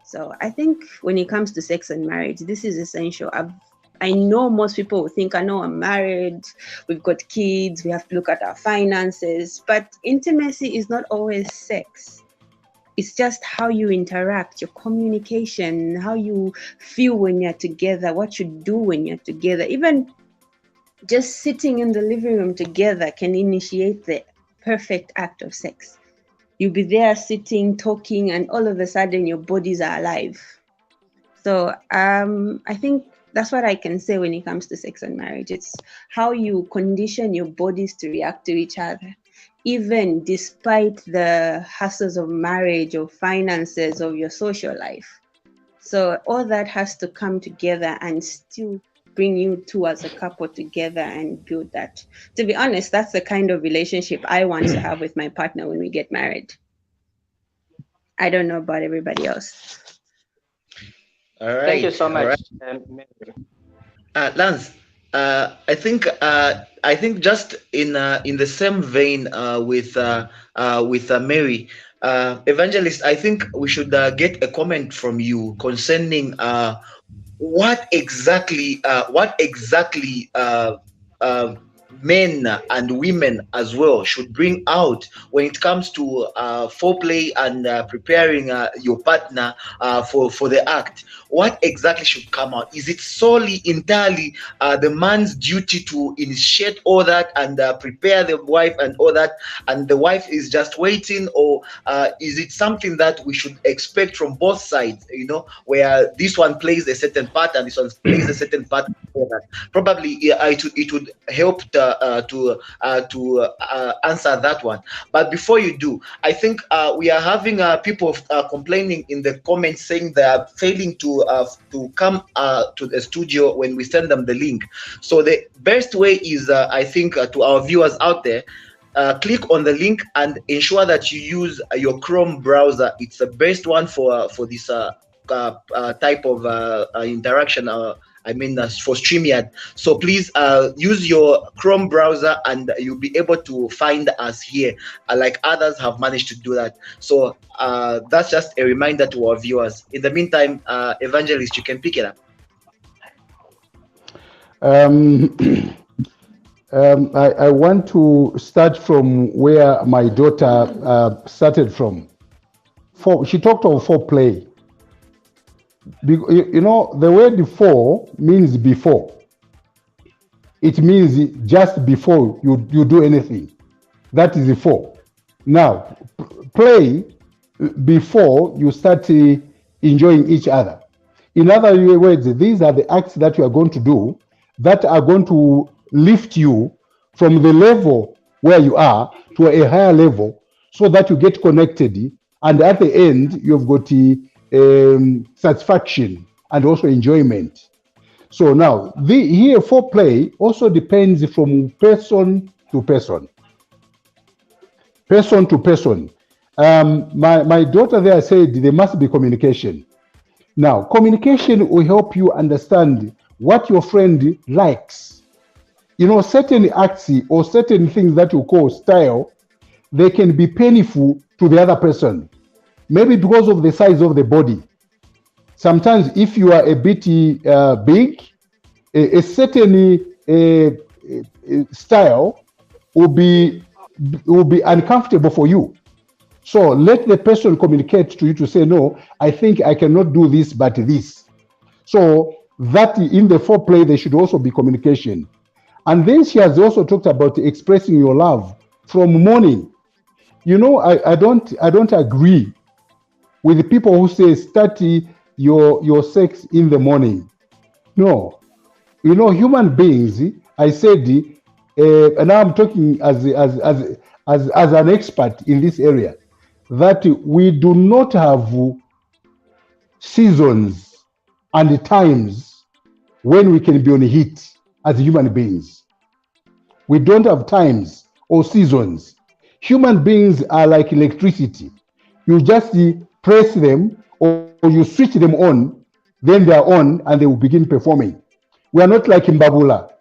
[SPEAKER 6] So I think when it comes to sex and marriage, this is essential. I know most people will think, I know I'm married, we've got kids, we have to look at our finances, but intimacy is not always sex. It's just how you interact, your communication, how you feel when you're together, what you do when you're together. Even just sitting in the living room together can initiate the perfect act of sex. You'll be there sitting, talking, and all of a sudden your bodies are alive. So I think that's what I can say when it comes to sex and marriage. It's how you condition your bodies to react to each other, even despite the hassles of marriage or finances of your social life. So all that has to come together and still bring you two as a couple together and build that. To be honest, that's the kind of relationship I want to have with my partner when we get married. I don't know about everybody else.
[SPEAKER 4] All right.
[SPEAKER 1] Thank you so much,
[SPEAKER 4] Lance. I think just in the same vein with Mary, Evangelist, I think we should get a comment from you concerning what exactly men and women as well should bring out when it comes to foreplay and preparing your partner for the act. What exactly should come out? Is it solely entirely the man's duty to initiate all that and prepare the wife and all that, and the wife is just waiting, or is it something that we should expect from both sides, where this one plays a certain part and this one plays a certain part? Probably it would help to answer that one. But before you do, I think we are having people complaining in the comments saying they are failing to come to the studio when we send them the link. So the best way is, I think, to our viewers out there, click on the link and ensure that you use your Chrome browser. It's the best one for this type of interaction. For StreamYard. So please use your Chrome browser and you'll be able to find us here, like others have managed to do that. So that's just a reminder to our viewers. In the meantime, Evangelist, you can pick it up.
[SPEAKER 3] I want to start from where my daughter started from. She talked of foreplay. You know, the word "for" means before. It means just before you do anything. That is the "for." Now, play before you start enjoying each other. In other words, these are the acts that you are going to do that are going to lift you from the level where you are to a higher level so that you get connected. And at the end, you've got satisfaction and also enjoyment. So now, here foreplay also depends from person to person. Person to person. My daughter there said there must be communication. Now, communication will help you understand what your friend likes. You know, certain acts or certain things that you call style, they can be painful to the other person. Maybe because of the size of the body. Sometimes if you are a bit big, a certain style will be uncomfortable for you. So let the person communicate to you to say, no, I think I cannot do this, but this. So that in the foreplay, there should also be communication. And then she has also talked about expressing your love from morning. You know, I don't agree with the people who say start your sex in the morning. No. You know, human beings, I said, and now I'm talking as an expert in this area, that we do not have seasons and times when we can be on heat as human beings. We don't have times or seasons. Human beings are like electricity. You just press them or you switch them on, then they are on and they will begin performing. We are not like in Shaabula.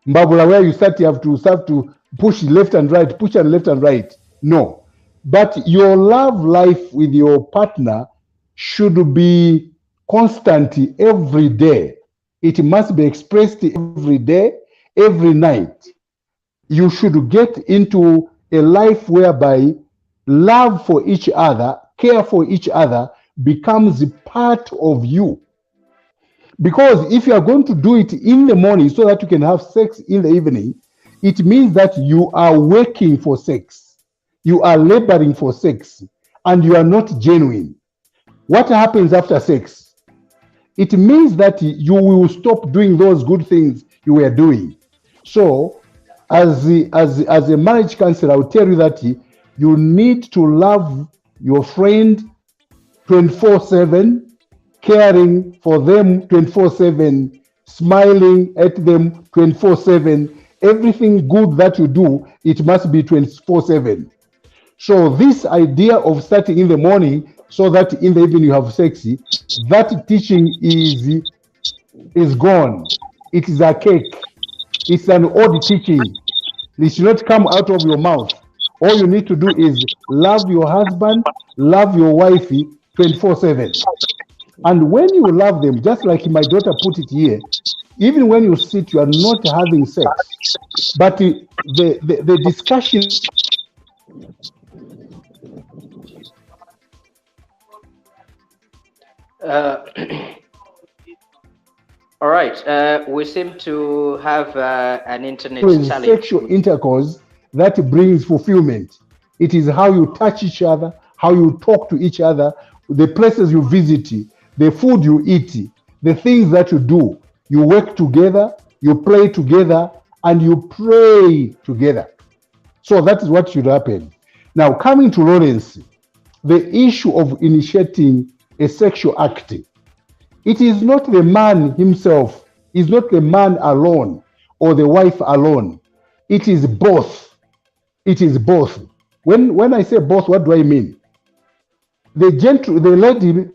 [SPEAKER 3] Shaabula, where you have to push left and right, push and left and right. No. But your love life with your partner should be constant every day. It must be expressed every day, every night. You should get into a life whereby love for each other, care for each other becomes part of you. Because if you are going to do it in the morning so that you can have sex in the evening, it means that you are working for sex. You are laboring for sex and you are not genuine. What happens after sex? It means that you will stop doing those good things you were doing. So, as a marriage counselor, I will tell you that you need to love your friend 24/7, caring for them 24/7, smiling at them 24/7. Everything good that you do, it must be 24/7. So this idea of starting in the morning so that in the evening you have sex, that teaching is gone. It is a cake. It's an old teaching. It should not come out of your mouth. All you need to do is love your husband, love your wife 24/7. And when you love them, just like my daughter put it here, even when you sit, you are not having sex. But the discussion.
[SPEAKER 1] All right. We seem to have an internet challenge.
[SPEAKER 3] Sexual intercourse that brings fulfillment. It is how you touch each other, how you talk to each other, the places you visit, the food you eat, the things that you do. You work together, you play together, and you pray together. So that is what should happen. Now, coming to Lawrence, the issue of initiating a sexual act. It is not the man himself, it's not the man alone or the wife alone. It is both. It is both. When I say both, what do I mean? The lady.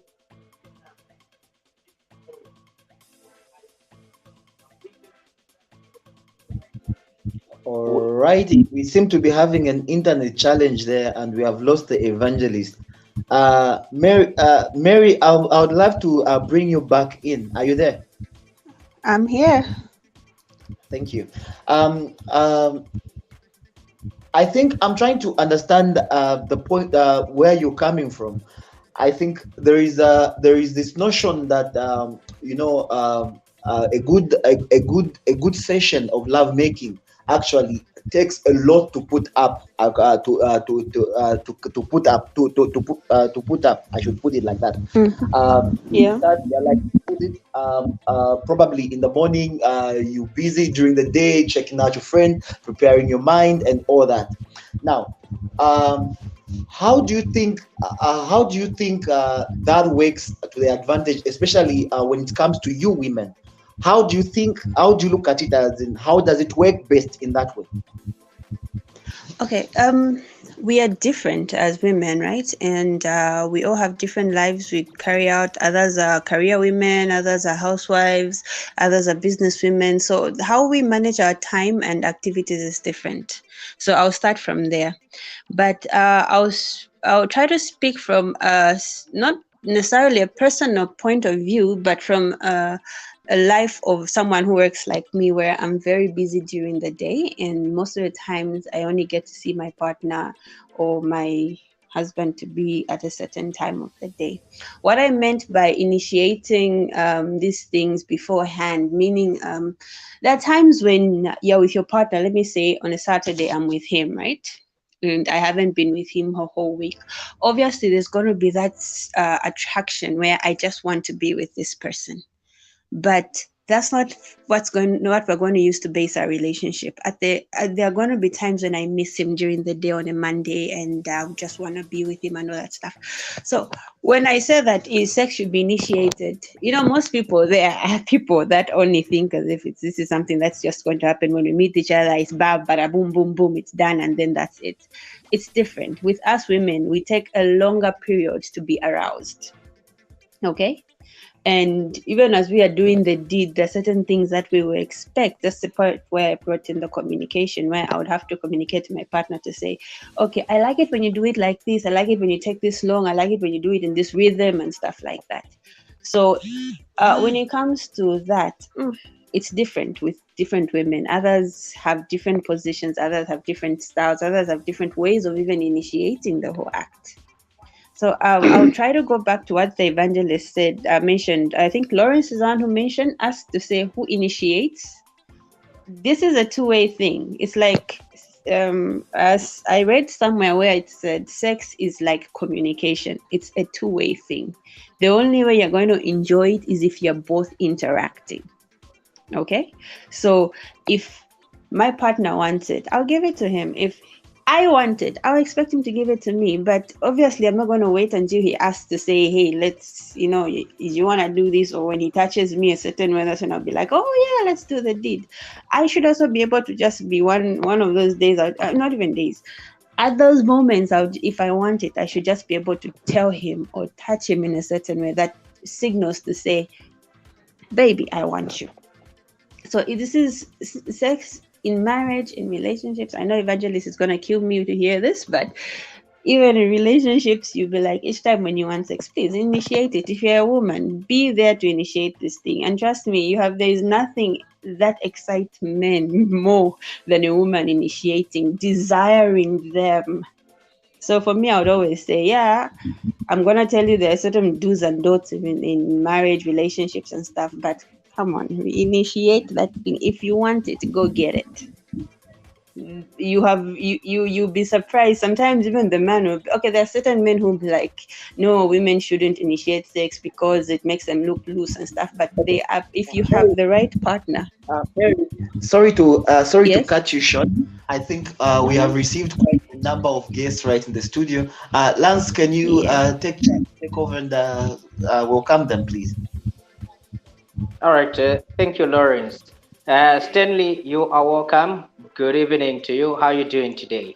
[SPEAKER 4] Alrighty, we seem to be having an internet challenge there, and we have lost the evangelist. Mary, I would love to bring you back in. Are you there?
[SPEAKER 6] I'm here.
[SPEAKER 4] Thank you. I think I'm trying to understand the point where you're coming from. I think there is this notion that a good session of love making actually takes a lot to put up to put up. I should put it like that.
[SPEAKER 6] Yeah.
[SPEAKER 4] That yeah, like put it probably in the morning. You busy during the day, checking out your friend, preparing your mind, and all that. Now, how do you think that works to the advantage, especially when it comes to you women? How do you look at it, as in how does it work best in that way?
[SPEAKER 6] Okay. We are different as women, right? And we all have different lives we carry out. Others are career women, others are housewives, others are business women. So how we manage our time and activities is different. So I'll start from there. But I'll try to speak from not necessarily a personal point of view, but from a life of someone who works like me, where I'm very busy during the day, and most of the times I only get to see my partner or my husband to be at a certain time of the day. What I meant by initiating these things beforehand, meaning there are times when you're with your partner. Let me say on a Saturday I'm with him, right? And I haven't been with him a whole week. Obviously, there's going to be that attraction where I just want to be with this person. But that's not what we're going to use to base our relationship. There are going to be times when I miss him during the day on a Monday, and I just want to be with him and all that stuff. So when I say that sex should be initiated, most people, there are people that only think as if this is something that's just going to happen when we meet each other. It's bada boom, boom, boom, it's done, and then that's it. It's different. With us women, we take a longer period to be aroused. Okay? And even as we are doing the deed, there are certain things that we will expect. That's the part where I brought in the communication, where I would have to communicate to my partner to say, okay, I like it when you do it like this. I like it when you take this long. I like it when you do it in this rhythm and stuff like that. So when it comes to that, it's different with different women. Others have different positions. Others have different styles. Others have different ways of even initiating the whole act. So I'll try to go back to what the evangelist mentioned. I think Lawrence is the one who mentioned us to say who initiates. This is a two-way thing. It's like, as I read somewhere where it said, sex is like communication. It's a two-way thing. The only way you're going to enjoy it is if you're both interacting. Okay? So if my partner wants it, I'll give it to him. If I want it, I'll expect him to give it to me. But obviously, I'm not going to wait until he asks to say, hey, let's, you want to do this? Or when he touches me a certain way, that's when I'll be like, oh, yeah, let's do the deed. I should also be able to just be one of those days, not even days. At those moments, if I want it, I should just be able to tell him or touch him in a certain way that signals to say, baby, I want you. So this is sex in marriage, in relationships. I know Evangelist is going to kill me to hear this, but even in relationships, you'll be like, each time when you want sex, please initiate it. If you're a woman, be there to initiate this thing. And trust me, there is nothing that excites men more than a woman initiating, desiring them. So for me, I would always say, yeah, I'm going to tell you there are certain do's and don'ts in marriage, relationships and stuff, but come on, initiate that thing. If you want it, go get it. You'll be surprised. Sometimes even the man will be, okay, there are certain men who be like, no, women shouldn't initiate sex because it makes them look loose and stuff. But if you have the right partner.
[SPEAKER 4] Sorry to cut you short. I think we have received quite a number of guests right in the studio. Lance, can you take over and welcome them, please?
[SPEAKER 1] All right. Thank you, Lawrence. Stanley, you are welcome. Good evening to you. How are you doing today?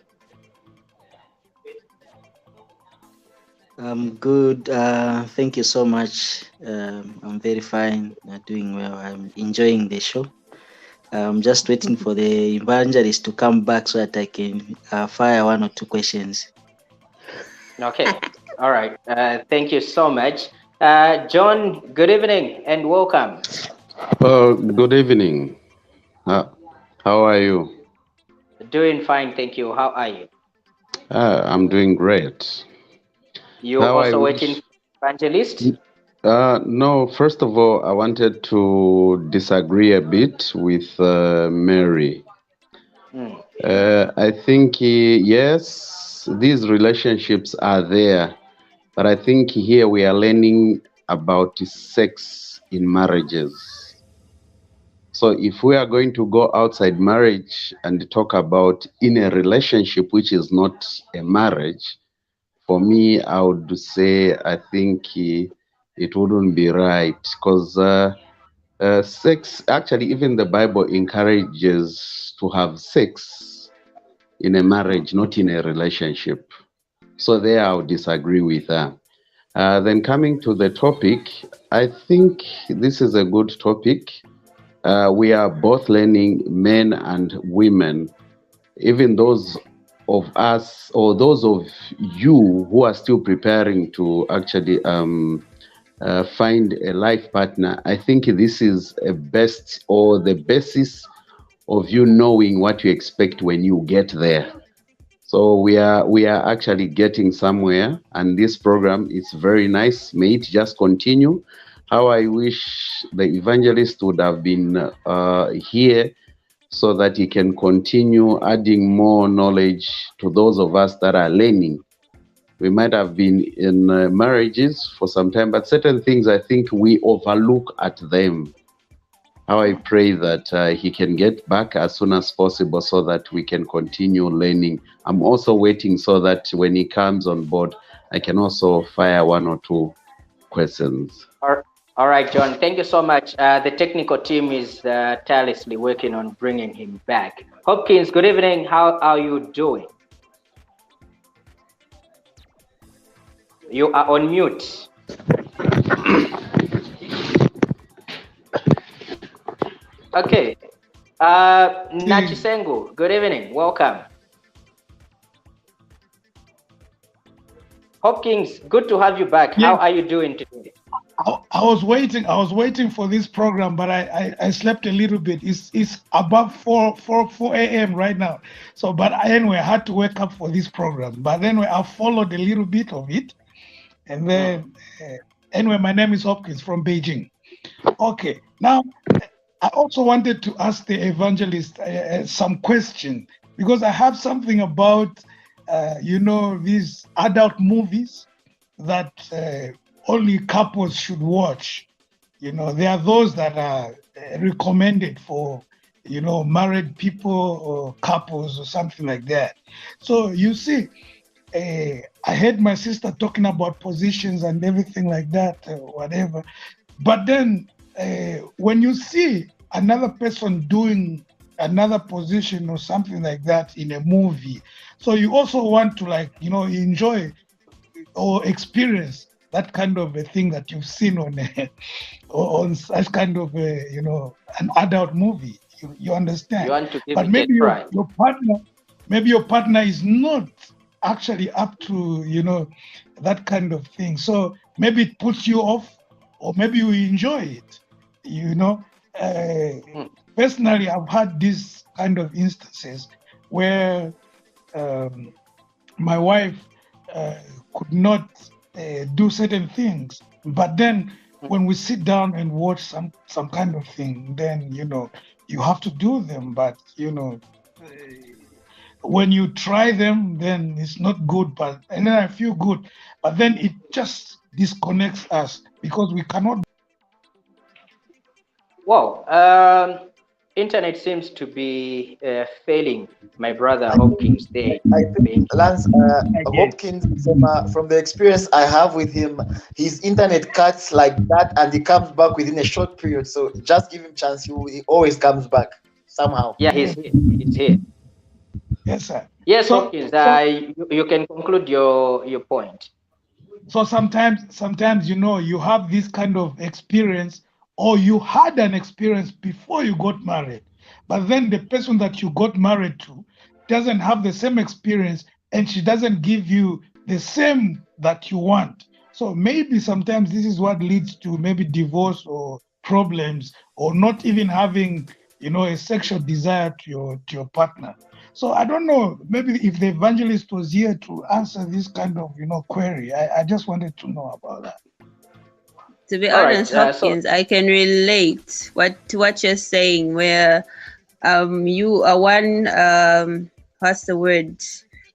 [SPEAKER 7] I'm good. Thank you so much. I'm very fine. Doing well. I'm enjoying the show. I'm just waiting for the evangelist to come back so that I can fire one or two questions.
[SPEAKER 1] Okay. All right. Thank you so much. John, good evening and welcome.
[SPEAKER 8] Good evening. How are you?
[SPEAKER 1] Doing fine, thank you. How are you?
[SPEAKER 8] I'm doing great.
[SPEAKER 1] You
[SPEAKER 8] How I
[SPEAKER 1] also waiting
[SPEAKER 8] wish.
[SPEAKER 1] for Evangelist?
[SPEAKER 8] No, first of all, I wanted to disagree a bit with Mary.
[SPEAKER 1] Hmm.
[SPEAKER 8] I think, yes, these relationships are there, but I think here we are learning about sex in marriages. So if we are going to go outside marriage and talk about in a relationship which is not a marriage, for me, I would say I think it wouldn't be right because sex, actually, even the Bible encourages to have sex in a marriage, not in a relationship. So there I would disagree with her. Then coming to the topic, I think this is a good topic. We are both learning, men and women, even those of us or those of you who are still preparing to actually find a life partner. I think this is a best or the basis of you knowing what you expect when you get there. So we are actually getting somewhere, and this program is very nice. May it just continue. How I wish the evangelist would have been here so that he can continue adding more knowledge to those of us that are learning. We might have been in marriages for some time, but certain things I think we overlook at them. How I pray that he can get back as soon as possible so that we can continue learning. I'm also waiting so that when he comes on board, I can also fire one or two questions.
[SPEAKER 1] All right, John. Thank you so much. The technical team is tirelessly working on bringing him back. Hopkins, good evening. How are you doing? You are on mute. Okay. Nachisengu, good evening. Welcome. Hopkins, good to have you back.
[SPEAKER 9] Yeah.
[SPEAKER 1] How are you doing today?
[SPEAKER 9] I was waiting for this program, but I slept a little bit. It's above 4 a.m. right now. So, but anyway, I had to wake up for this program. But anyway, I followed a little bit of it, and then anyway, my name is Hopkins from Beijing. Okay, now I also wanted to ask the evangelist some question, because I have something about these adult movies that only couples should watch. There are those that are recommended for, married people or couples or something like that. So you see, I heard my sister talking about positions and everything like that, whatever. But then when you see another person doing another position or something like that in a movie, so you also want to enjoy or experience that kind of a thing that you've seen on such kind of an adult movie. You understand?
[SPEAKER 1] You want to give
[SPEAKER 9] but
[SPEAKER 1] it
[SPEAKER 9] maybe
[SPEAKER 1] a try.
[SPEAKER 9] your partner is not actually up to that kind of thing. So maybe it puts you off, or maybe you enjoy it. Personally, I've had these kind of instances where my wife could not do certain things, but then when we sit down and watch some kind of thing, then you have to do them. But when you try them, then it's not good. And then I feel good, but then it just disconnects us because we cannot.
[SPEAKER 1] Wow. Internet seems to be failing my brother Hopkins there.
[SPEAKER 4] I think Lance Hopkins, from the experience I have with him, his internet cuts like that and he comes back within a short period. So just give him chance. He always comes back somehow.
[SPEAKER 1] Yeah, he's here. He's here.
[SPEAKER 9] Yes, sir.
[SPEAKER 1] Yes, Hopkins. You can conclude your point.
[SPEAKER 9] So sometimes you have this kind of experience, or you had an experience before you got married, but then the person that you got married to doesn't have the same experience, and she doesn't give you the same that you want. So maybe sometimes this is what leads to maybe divorce or problems, or not even having a sexual desire to your partner. So I don't know, maybe if the evangelist was here to answer this kind of, query. I just wanted to know about that.
[SPEAKER 6] To be
[SPEAKER 1] All right,
[SPEAKER 6] honest, Hopkins, I can relate to what you're saying, where you are one what's the word,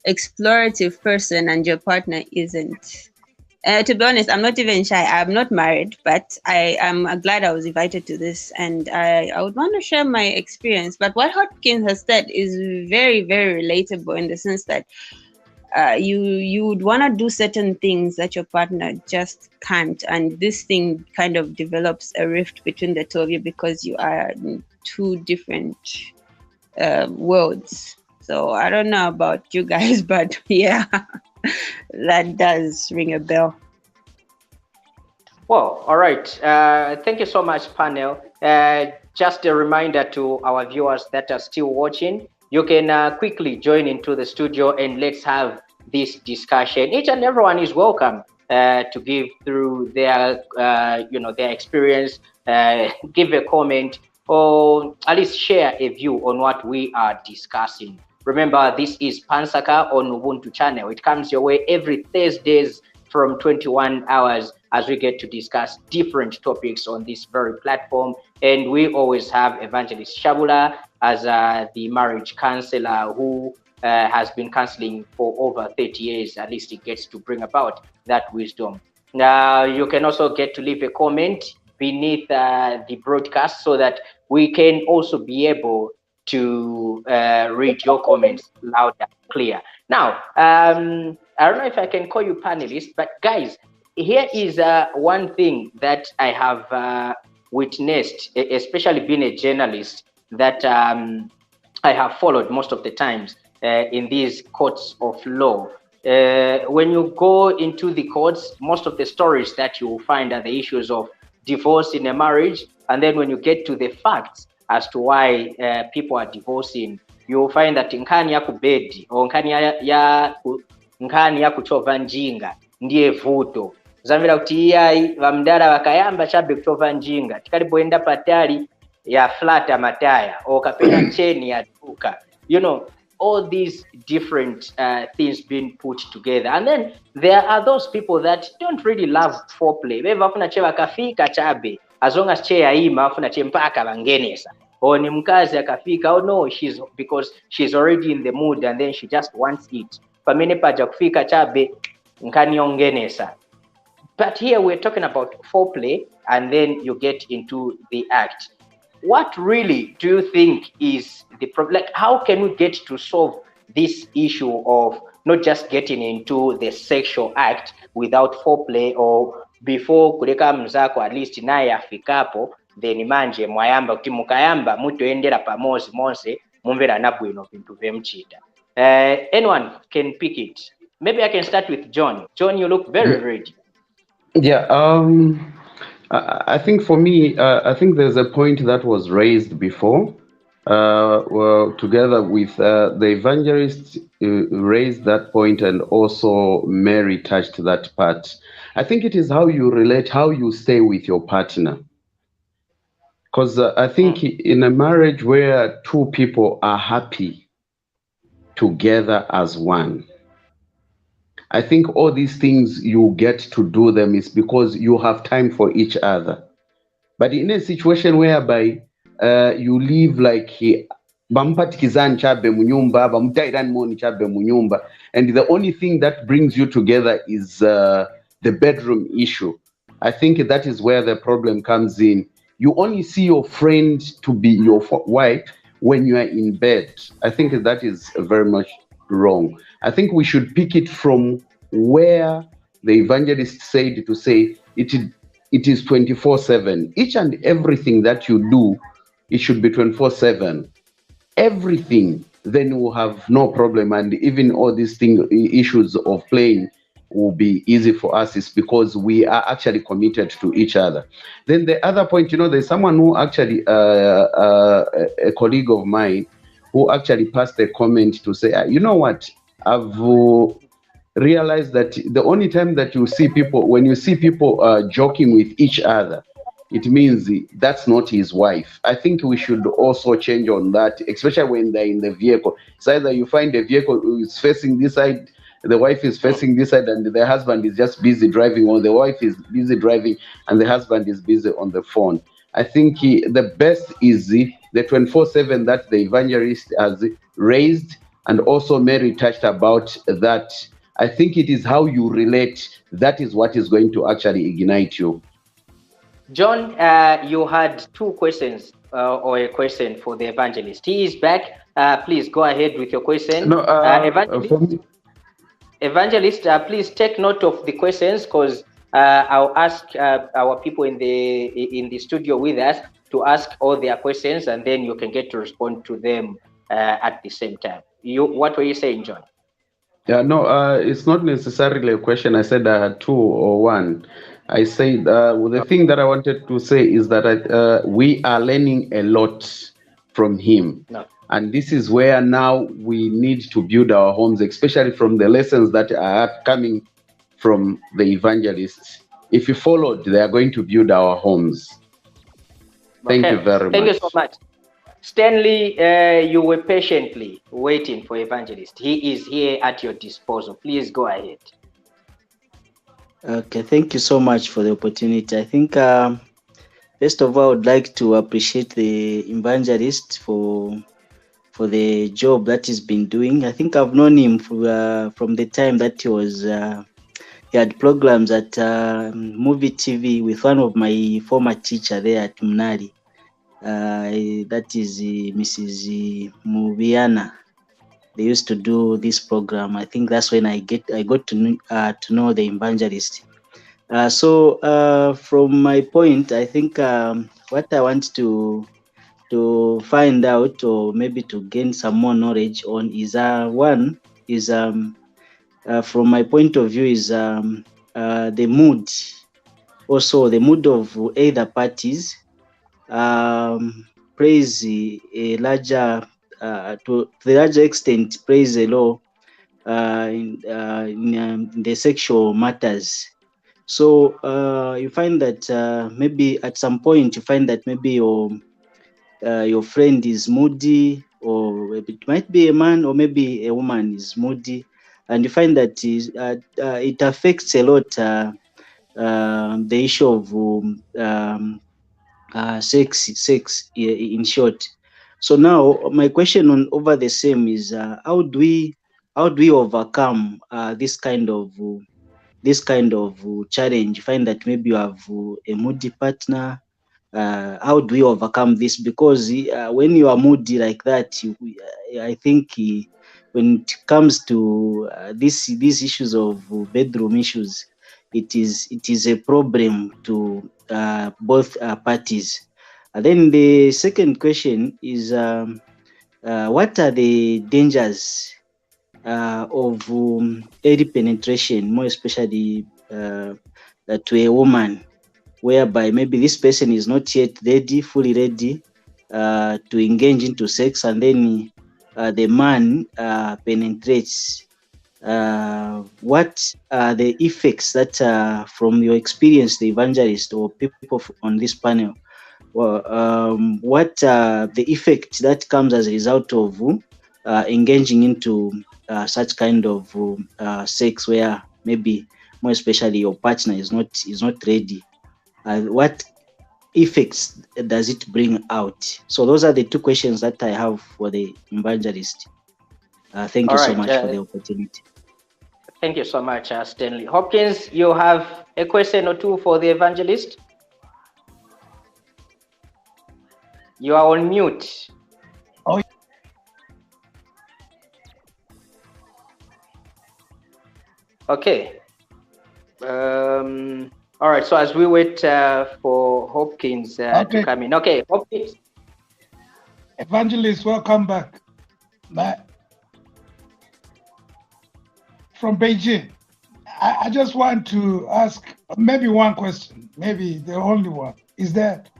[SPEAKER 6] explorative person and your partner isn't. To be honest, I'm not even shy. I'm not married, but I'm glad I was invited to this, and I would want to share my experience. But what Hopkins has said is very, very relatable in the sense that you would want to do certain things that your partner just can't, and this thing kind of develops a rift between the two of you because you are in two different worlds. So I don't know about you guys, but yeah, that does ring a bell.
[SPEAKER 1] Well, all right. Thank you so much, panel. Just a reminder to our viewers that are still watching, you can quickly join into the studio and let's have this discussion. Each and everyone is welcome to give through their, their experience, give a comment, or at least share a view on what we are discussing. Remember, this is Nsaka on Ubuntu channel. It comes your way every Thursdays from 21 hours as we get to discuss different topics on this very platform. And we always have Evangelist Shaabula as the marriage counselor who has been counseling for over 30 years. At least it gets to bring about that wisdom. Now, you can also get to leave a comment beneath the broadcast so that we can also be able to read your comments loud and clear. Now, I don't know if I can call you panelists, but guys, here is one thing that I have witnessed, especially being a journalist, that I have followed most of the times in these courts of law. When you go into the courts, most of the stories that you will find are the issues of divorce in a marriage. And then when you get to the facts as to why people are divorcing, you will find that nkani ya kubedi or nkani ya kuchova njinga ndiye vuto zamira kuti iyai vamdala vakayamba chabe kuchova njinga tikalipoenda patali ya flata mataya or kapena cheni ya duka, all these different things being put together. And then there are those people that don't really love foreplay. Vafuna che vakafika chabe as long as che yaima afuna che mpaka vangenesa. Or ni mkazi akafika, oh no, because she's already in the mood and then she just wants it. Pamene paja kufika chabe nkaniongenesa. But here we're talking about foreplay and then you get into the act. What really do you think is the problem? Like, how can we get to solve this issue of not just getting into the sexual act without foreplay, or before kuleka mzako at least naye afikapo then manje mwayamba kuti mukayamba mutoendera pamozi monse mumvera nabwino vintu vemchita. Anyone can pick it. Maybe I can start with John. John, you look very ready.
[SPEAKER 8] Yeah, I think for me, I think there's a point that was raised before, well, together with the evangelist raised that point, and also Mary touched that part. I think it is how you relate, how you stay with your partner. Because I think in a marriage where two people are happy together as one, I think all these things you get to do them is because you have time for each other. But in a situation whereby you live like bampatikizani chabe munyumba, bamutairan moni chabe munyumba, and the only thing that brings you together is the bedroom issue, I think that is where the problem comes in. You only see your friend to be your wife when you are in bed. I think that is very much wrong. I think we should pick it from where the evangelist said to say it is 24/7. Each and everything that you do, it should be 24/7. Everything, then we'll have no problem. And even all these issues of playing will be easy for us, is because we are actually committed to each other. Then the other point, there's someone who actually, a colleague of mine, who actually passed a comment to say, you know what, I've realized that the only time that you see people, when you see people joking with each other, it means that's not his wife. I think we should also change on that, especially when they're in the vehicle. It's either you find a vehicle who is facing this side, the wife is facing this side, and the husband is just busy driving, or the wife is busy driving and the husband is busy on the phone. I think the best is the 24/7 that the evangelist has raised, and also Mary touched about that. I think it is how you relate. That is what is going to actually ignite you.
[SPEAKER 1] John, you had two questions or a question for the evangelist. He is back. Please go ahead with your question.
[SPEAKER 8] No,
[SPEAKER 1] Evangelist, please take note of the questions, because I'll ask our people in the studio with us to ask all their questions, and then you can get to respond to them at the same time. What were you saying, John?
[SPEAKER 8] Yeah, no, it's not necessarily a question. I said two or one. I said the thing that I wanted to say is that we are learning a lot from him.
[SPEAKER 1] No.
[SPEAKER 8] And this is where now we need to build our homes, especially from the lessons that are coming from the evangelists. If you followed, they are going to build our homes. Thank you very much.
[SPEAKER 1] Thank you so much. Stanley, you were patiently waiting for Evangelist. He is here at your disposal. Please go ahead.
[SPEAKER 7] Okay, thank you so much for the opportunity. I think, first of all, I would like to appreciate the evangelist for the job that he's been doing. I think I've known him from the time that he had programs at Movie TV with one of my former teacher there at Mnari. That is Mrs. Mubiana. They used to do this program. I think that's when I got to know the evangelist. So from my point, I think what I want to find out, or maybe to gain some more knowledge on, is one is from my point of view is the mood, also the mood of either parties. Praise a larger to the larger extent praise the law in the sexual matters. So you find that maybe at some point you find that maybe your friend is moody, or it might be a man or maybe a woman is moody, and you find that it affects a lot the issue of sex in short. So now my question on over the same is how do we overcome this kind of challenge? You find that maybe you have a moody partner. How do we overcome this? Because when you are moody like that, I think when it comes to these issues of bedroom issues, it is a problem to both parties. And then the second question is what are the dangers of early penetration, more especially to a woman, whereby maybe this person is not yet fully ready to engage into sex, and then the man penetrates. What are the effects that, from your experience, the evangelist or people on this panel, what the effect that comes as a result of engaging into such kind of sex, where maybe more especially your partner is not ready? What effects does it bring out? So those are the two questions that I have for the evangelist. Thank you so much for the opportunity.
[SPEAKER 1] Thank you so much, Stanley. Hopkins, you have a question or two for the evangelist? You are on mute.
[SPEAKER 9] Oh.
[SPEAKER 1] Okay. All right, so as we wait for Hopkins to come in. Okay, Hopkins.
[SPEAKER 9] Evangelist, welcome back. From Beijing. I just want to ask maybe one question, maybe the only one. Is that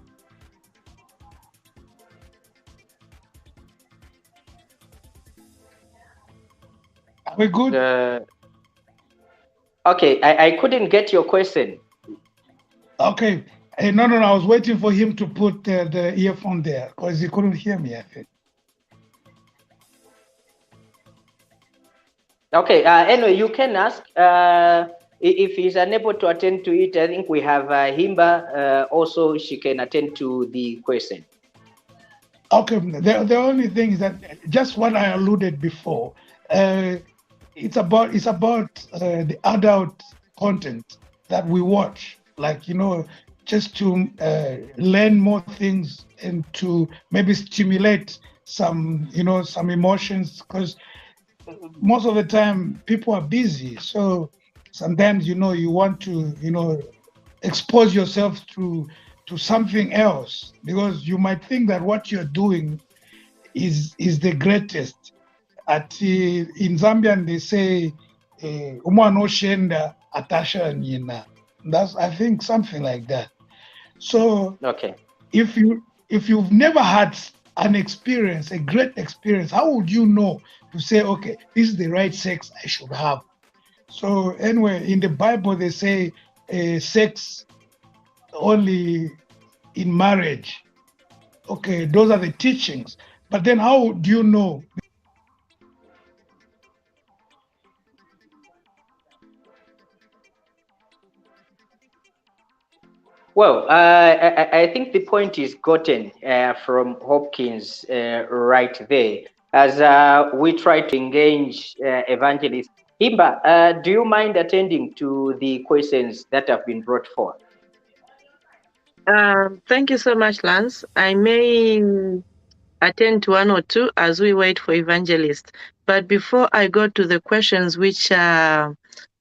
[SPEAKER 9] are we good?
[SPEAKER 1] Okay, I couldn't get your question.
[SPEAKER 9] Okay. No, I was waiting for him to put the earphone there because he couldn't hear me, I think.
[SPEAKER 1] Okay, anyway, you can ask. If he's unable to attend to it, I think we have Himba. Also, she can attend to the question.
[SPEAKER 9] Okay, the only thing is that just what I alluded before, it's about the adult content that we watch, like, just to learn more things and to maybe stimulate some emotions, because most of the time people are busy. So sometimes, you want to, expose yourself to something else, because you might think that what you're doing is the greatest. In Zambian they say umwana oshenda atasha nina. That's, I think, something like that. So
[SPEAKER 1] okay,
[SPEAKER 9] if you've never had an experience, a great experience, how would you know to say, okay, this is the right sex I should have? So anyway, in the Bible they say sex only in marriage. Okay, those are the teachings. But then how do you know?
[SPEAKER 1] Well, I think the point is gotten from Hopkins right there. As we try to engage Evangelist. Himba, do you mind attending to the questions that have been brought forth?
[SPEAKER 2] Thank you so much, Lance. I may attend to one or two as we wait for Evangelist. But before I go to the questions which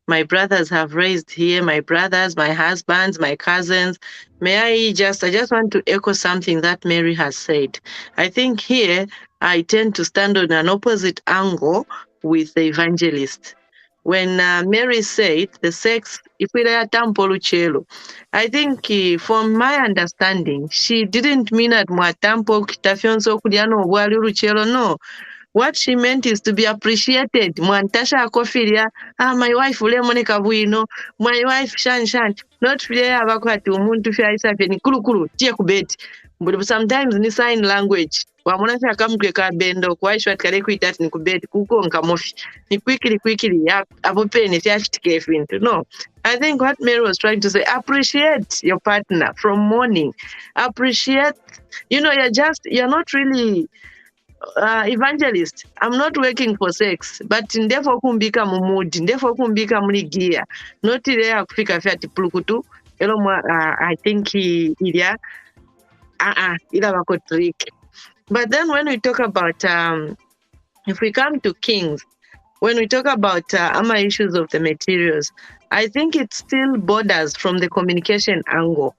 [SPEAKER 2] my brothers have raised here, my brothers, my husbands, my cousins, I just want to echo something that Mary has said. I think here I tend to stand on an opposite angle with the Evangelist. When Mary said the sex, if we are tampoluchelo, I think from my understanding, she didn't mean at mwatampo kitafyonso kuliano wali luchelo, no. What she meant is to be appreciated. Mwantasha akofilia, my wife ulemoneka bwino, my wife shan. Not filia abakwati umuntu fya isafye ni kulu, tia kubeti. But sometimes ni sign language. Wamona fya kamkwe ka bendo, kwa ishwa tkare kuitati ni kubeti, kuko nkamofi. Ni quickly, apopeni fya fitikefu into. No. I think what Mary was trying to say, appreciate your partner from morning. Appreciate, you're not really Evangelist. I'm not working for sex, but ndefo kumbika mumudi, ndefo kumbika muligia. Not ile kufika fyati pulukutu. Elo I think ilia ila wako trick. But then when we talk about if we come to kings, when we talk about issues of the materials, I think it still borders from the communication angle.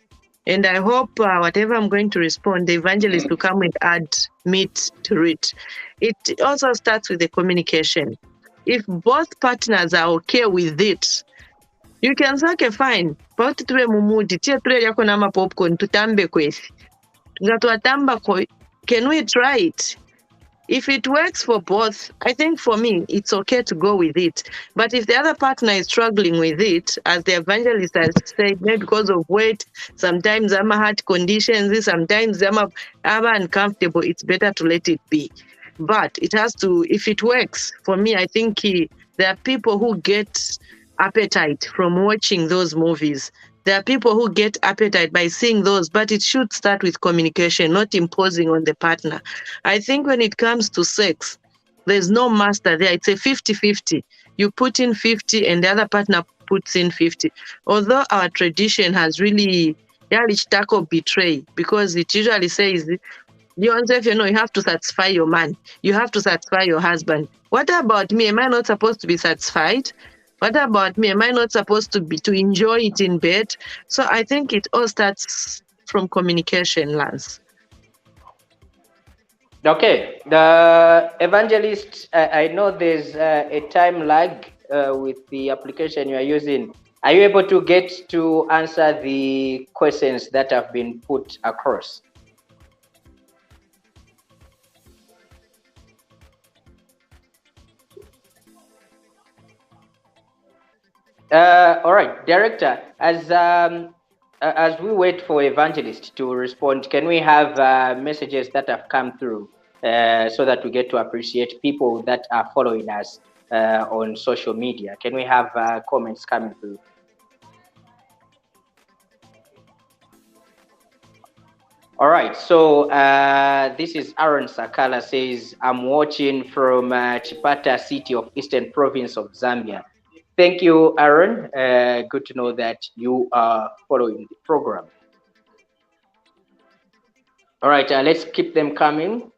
[SPEAKER 2] And I hope whatever I'm going to respond, the Evangelist will come and add meat to it. It also starts with the communication. If both partners are okay with it, you can say, okay, fine. But tuwe mumudi, tia tuwe yako nama popcorn, tutambe kwesi. Can we try it? If it works for both, I think for me, it's okay to go with it. But if the other partner is struggling with it, as the Evangelist has said, maybe because of weight, sometimes I'm a heart conditions, sometimes I'm uncomfortable, it's better to let it be. But it has to, if it works, for me, I think there are people who get appetite from watching those movies. There are people who get appetite by seeing those, but it should start with communication, not imposing on the partner. I think when it comes to sex, there's no master there. It's a 50-50. You put in 50 and the other partner puts in 50. Although our tradition has really betray, because it usually says, you have to satisfy your man. You have to satisfy your husband. What about me? Am I not supposed to be satisfied? What about me? Am I not supposed to enjoy it in bed? So I think it all starts from communication, Lance.
[SPEAKER 1] Okay, the Evangelist, I know there's a time lag with the application you are using. Are you able to get to answer the questions that have been put across? All right, Director, as As we wait for Evangelist to respond, can we have messages that have come through so that we get to appreciate people that are following us on social media? Can we have comments coming through? All right, so this is Aaron Sakala says, I'm watching from Chipata city of Eastern Province of Zambia. Thank you, Aaron. Good to know that you are following the program. All right, let's keep them coming.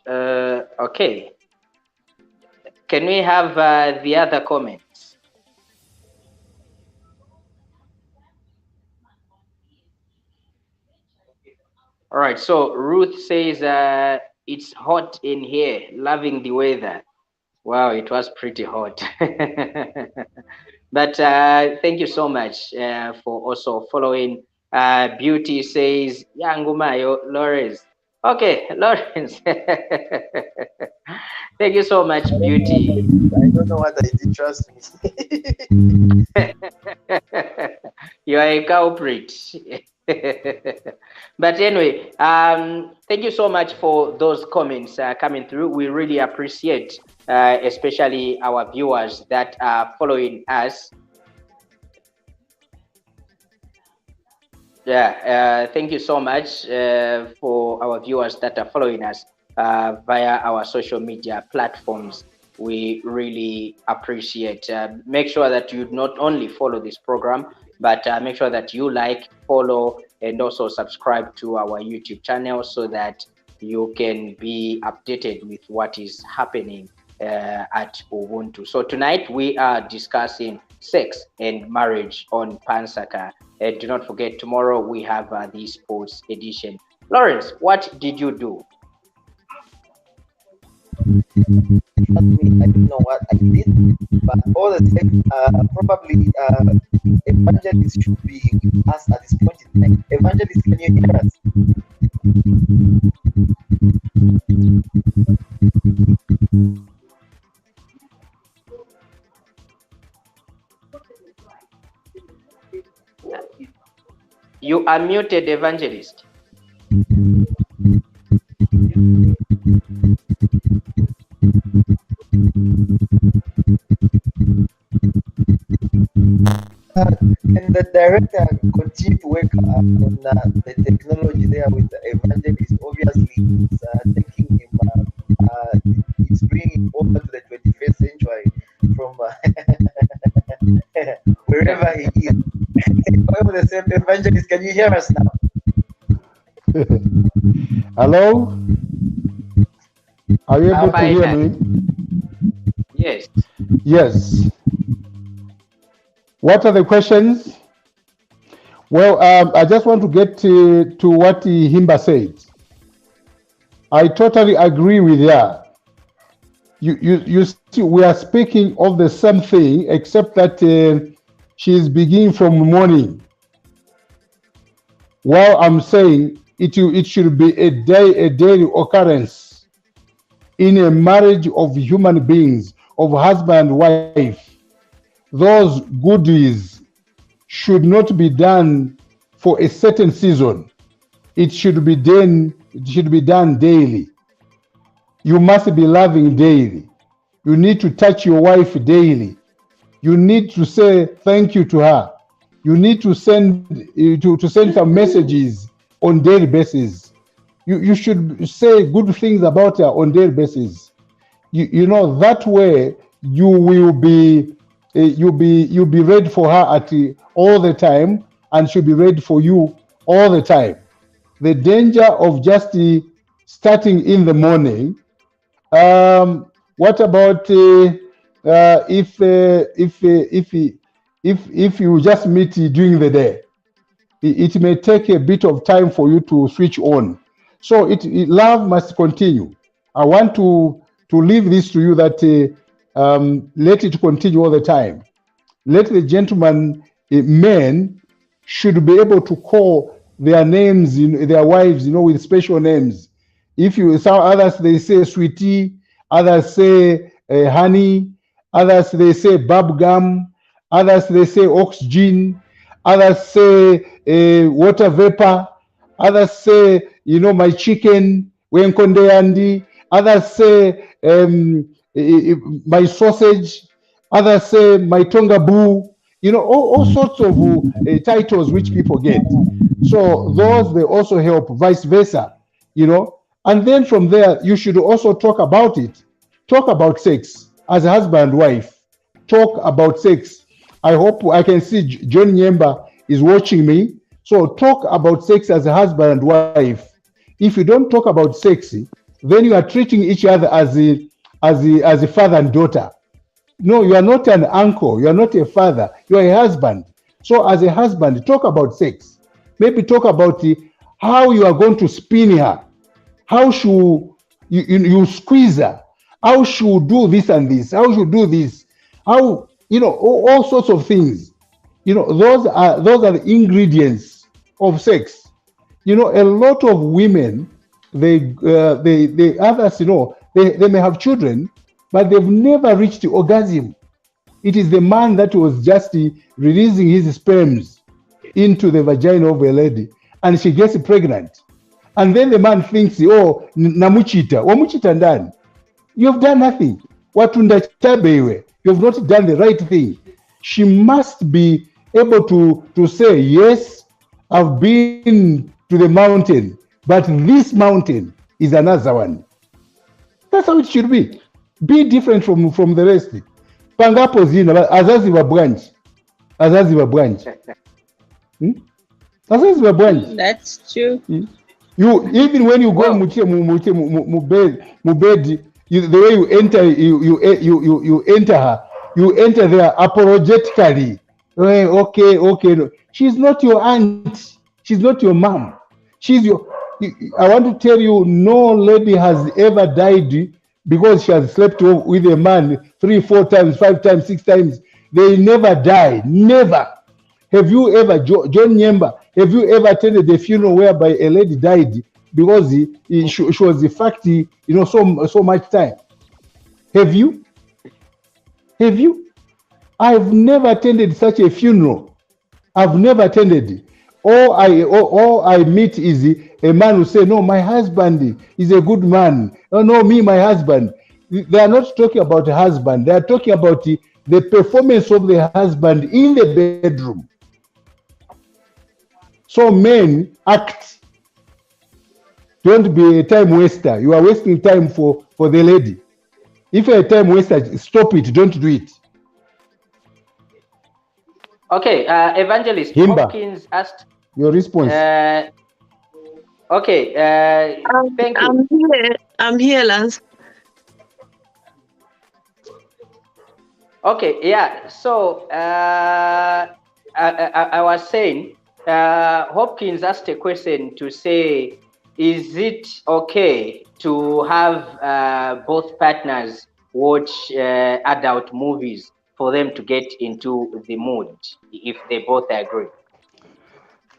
[SPEAKER 1] Okay. Can we have the other comments? All right, so Ruth says, it's hot in here, loving the weather. Wow, it was pretty hot. But thank you so much for also following. Beauty says, Yangumayo, Lawrence. Okay, Lawrence. Thank you so much, Beauty.
[SPEAKER 4] I don't know what I did, trust me.
[SPEAKER 1] You are a culprit. But anyway, thank you so much for those comments coming through. We really appreciate, especially our viewers that are following us. Yeah, thank you so much for our viewers that are following us via our social media platforms. We really appreciate. Make sure that you not only follow this program, but make sure that you like, follow, and also subscribe to our YouTube channel so that you can be updated with what is happening at Ubuntu. So tonight we are discussing sex and marriage on Nsaka. And do not forget, tomorrow we have the sports edition. Lawrence, what did you do?
[SPEAKER 4] I don't know what I did, but all the same, probably Evangelist should be with us at this point in time. Evangelist, can you hear us?
[SPEAKER 1] You are muted, Evangelist.
[SPEAKER 4] Can the director continue to work on the technology there with the Evangelist? Obviously, it's taking him, it's bringing over to the 21st century from wherever he is. However, the same Evangelist, can you hear us now?
[SPEAKER 3] Hello? Are you able to hear me?
[SPEAKER 1] Yes.
[SPEAKER 3] Yes. What are the questions? Well, I just want to get to what Himba said. I totally agree with that. You see, we are speaking of the same thing, except that she is beginning from morning. While I'm saying it should be a daily occurrence in a marriage of human beings, of husband and wife. Those goodies should not be done for a certain season. It should be done daily. You must be loving daily. You need to touch your wife daily. You need to say thank you to her. You need to send some messages on daily basis. You should say good things about her on daily basis. You know, that way you will be you'll be ready for her at all the time, and she'll be ready for you all the time. The danger of just starting in the morning. What about if you just meet during the day? It may take a bit of time for you to switch on. So love must continue. I want to leave this to you that let it continue all the time. Let the gentleman, men, should be able to call their names, their wives, with special names. If you, some others they say sweetie, others say honey, others they say bubblegum, others they say oxygen, others say water vapor, others say, you know, my chicken, wenkonde andi, others say my sausage, others say my tonga boo, you know, all sorts of titles which people get. So those, they also help, vice versa, you know. And then from there, you should also talk about it. Talk about sex as a husband and wife. Talk about sex. I hope I can see John Nyemba is watching me. So talk about sex as a husband and wife. If you don't talk about sex, then you are treating each other as a father and daughter. No, you are not an uncle. You are not a father. You are a husband. So as a husband, talk about sex. Maybe talk about how you are going to spin her. How should you squeeze her? How should do this and this? How should do this? How, you know, all sorts of things. You know, those are the ingredients of sex. You know, a lot of women, they others, you know, they may have children, but they've never reached the orgasm. It is the man that was just releasing his sperms into the vagina of a lady, and she gets pregnant. And then the man thinks, oh, namuchita, wamuchita ndani. You have done nothing. Watunda chabewe. You have not done the right thing. She must be able to say, yes, I've been to the mountain, but this mountain is another one. That's how it should be. Be different from the rest. Pangapo zina, azazi wa branch. Azazi wa branch. Azazi wa branch.
[SPEAKER 6] That's true.
[SPEAKER 3] You, even when you go mu bed, the way you enter, you enter her, you enter there apologetically. Okay. No. She's not your aunt. She's not your mom. She's your. I want to tell you, no lady has ever died because she has slept with a man 3, 4 times, 5 times, 6 times. They never die. Never. Have you ever, John Nyemba, have you ever attended a funeral whereby a lady died because she was the fact, you know, so much time? Have you? Have you? I've never attended such a funeral. I've never attended. All I meet is a man who say, no, my husband is a good man. Oh, no, me, my husband. They are not talking about a husband. They are talking about the performance of the husband in the bedroom. So men, act. Don't be a time waster. You are wasting time for the lady. If you're a time waster, stop it. Don't do it.
[SPEAKER 1] Okay, Evangelist
[SPEAKER 3] Himba,
[SPEAKER 1] Hopkins asked
[SPEAKER 3] your response.
[SPEAKER 1] Okay, thank you.
[SPEAKER 2] I'm here, Lance.
[SPEAKER 1] Okay, yeah. So I was saying, Hopkins asked a question to say, is it okay to have both partners watch adult movies for them to get into the mood, if they both agree?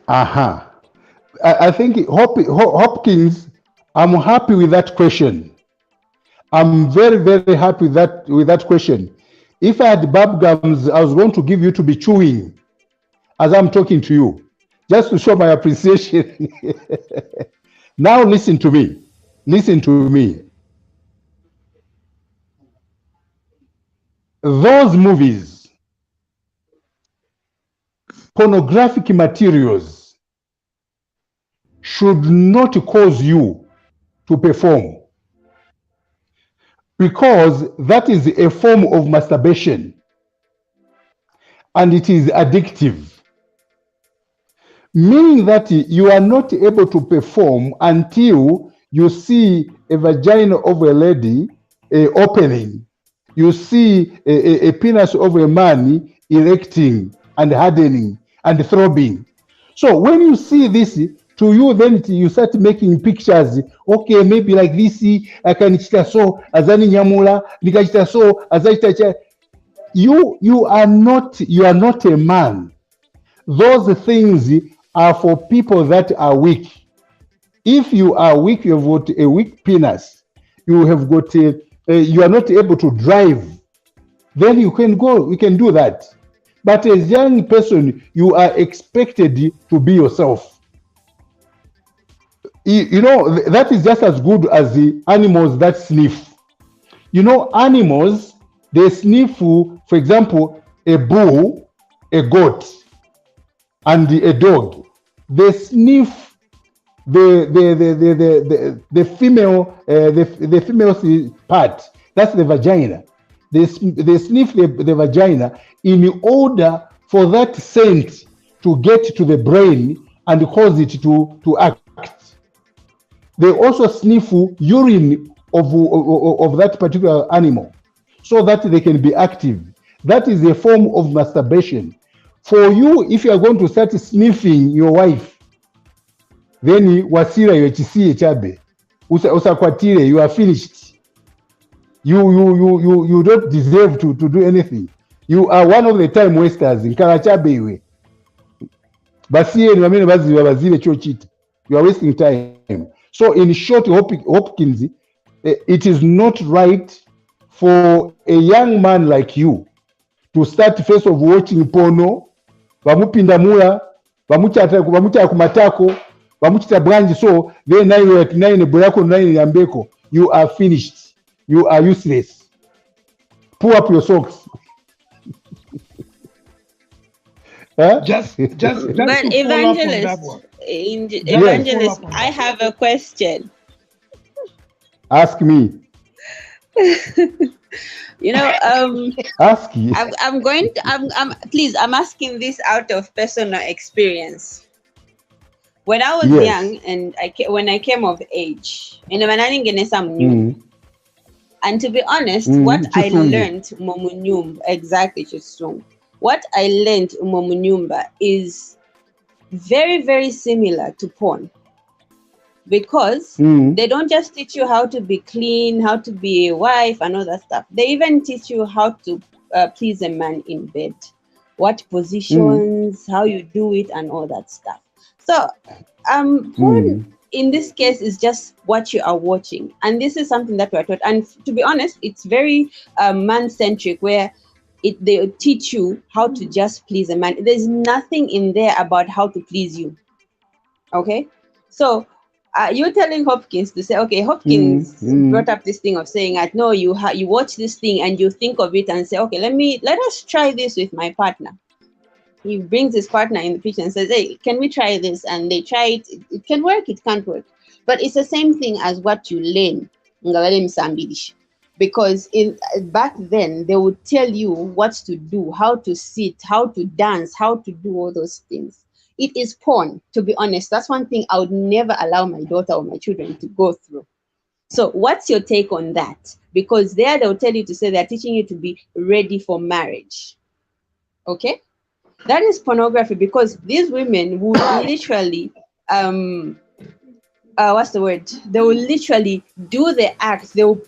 [SPEAKER 3] I think Hopkins, I'm happy with that question. I'm very, very happy with that question. If I had bub gums, I was going to give you to be chewing as I'm talking to you, just to show my appreciation. Now listen to me. Listen to me. Those movies, pornographic materials, should not cause you to perform, because that is a form of masturbation and it is addictive, meaning that you are not able to perform until you see a vagina of a lady opening, you see a penis of a man erecting and hardening and throbbing. So when you see this, to you, then you start making pictures. Okay, maybe like this, I can chita so azani nyamula, nikachita so azachita. You are not a man. Those things are for people that are weak. If you are weak, you have got a weak penis, you have got you are not able to drive, then you can do that. But as a young person, you are expected to be yourself. You know, that is just as good as the animals that sniff. You know, animals, they sniff, for example, a bull, a goat, and a dog. They sniff the female the female part. That's the vagina. They sniff the vagina in order for that scent to get to the brain and cause it to act. They also sniff urine of that particular animal so that they can be active. That is a form of masturbation. For you, if you are going to start sniffing your wife, then wasira yochisiye chabe usakwatire, you are finished. You don't deserve to do anything. You are one of the time wasters. Nkala chabe iwe basiye ni bazile chochita. You are wasting time. So in short, Hopkins, it is not right for a young man like you to start first of watching porno, bamupindamula, bamucha kumatako, bamuchita branji, so then 9 at 9 boyako 9 yambeko, you are finished. You are useless. Pull up your socks. Huh?
[SPEAKER 9] Just
[SPEAKER 6] But
[SPEAKER 9] to
[SPEAKER 6] Evangelist, I have a question.
[SPEAKER 3] Ask me.
[SPEAKER 6] You know,
[SPEAKER 3] Ask you.
[SPEAKER 6] Please, I'm asking this out of personal experience. When I was
[SPEAKER 3] Yes.
[SPEAKER 6] young and when I came of age, and to be honest, what I
[SPEAKER 3] Chisungu.
[SPEAKER 6] learned Momunyumba, exactly Chisungu. What I learned Momunyumba is very, very similar to porn. Because they don't just teach you how to be clean, how to be a wife and all that stuff. They even teach you how to please a man in bed, what positions, how you do it and all that stuff. So porn in this case is just what you are watching. And this is something that we're taught. And to be honest, it's very man-centric, where they teach you how to just please a man. There's nothing in there about how to please you. Okay? So you're telling Hopkins to say, okay, Hopkins brought up this thing of saying that, no, you watch this thing and you think of it and say, okay, let us try this with my partner. He brings his partner in the picture and says, hey, can we try this? And they try it. It can work, it can't work. But it's the same thing as what you learn. Because back then, they would tell you what to do, how to sit, how to dance, how to do all those things. It is porn, to be honest. That's one thing I would never allow my daughter or my children to go through. So what's your take on that? Because there they'll tell you to say they're teaching you to be ready for marriage. Okay? That is pornography, because these women would literally, what's the word? They will literally do the acts. They'll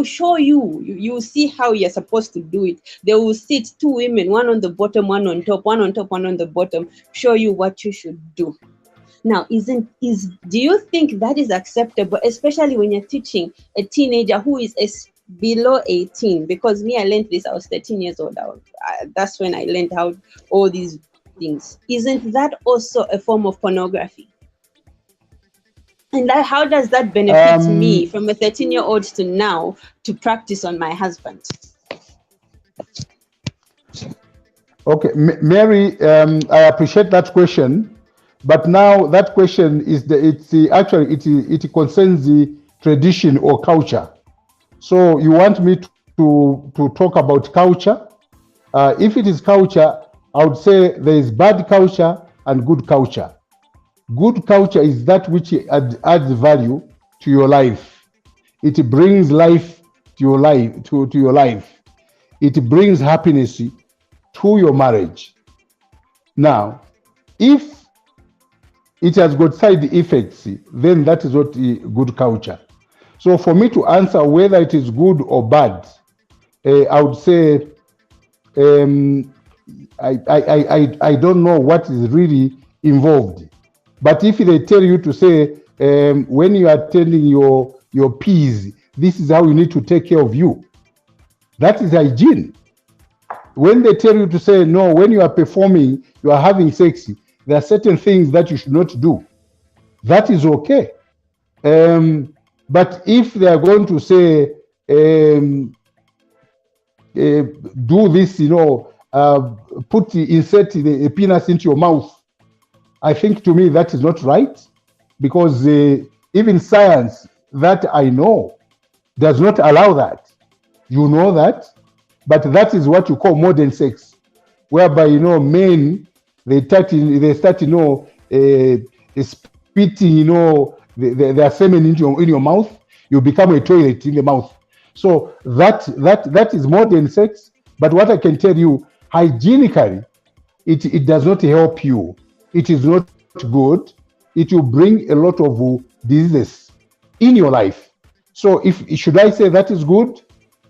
[SPEAKER 6] show you. You see how you're supposed to do it. They will sit two women, one on the bottom, one on top, one on top, one on the bottom, show you what you should do. Now, do you think that is acceptable, especially when you're teaching a teenager who is below 18? Because me, I learned this, I was 13 years old. That's when I learned how all these things. Isn't that also a form of pornography? And how does that benefit me from a 13-year-old to now to practice on my husband?
[SPEAKER 3] Okay, Mary, I appreciate that question, but now that question is it concerns the tradition or culture. So you want me to talk about culture? If it is culture, I would say there is bad culture and good culture. Good culture is that which adds value to your life. It brings life to your life. To your life. It brings happiness to your marriage. Now, if it has got side effects, then that is what good culture. So for me to answer whether it is good or bad, I would say I don't know what is really involved. But if they tell you to say when you are telling your peers, this is how you need to take care of you. That is hygiene. When they tell you to say, no, when you are performing, you are having sex, there are certain things that you should not do. That is okay. But if they are going to say, do this, insert the penis into your mouth, I think to me that is not right, because even science that I know does not allow that. You know that, but that is what you call modern sex, whereby men they start spitting their semen in your mouth. You become a toilet in the mouth. So that is modern sex. But what I can tell you, hygienically, it does not help you. It is not good. It will bring a lot of diseases in your life. So should I say that is good?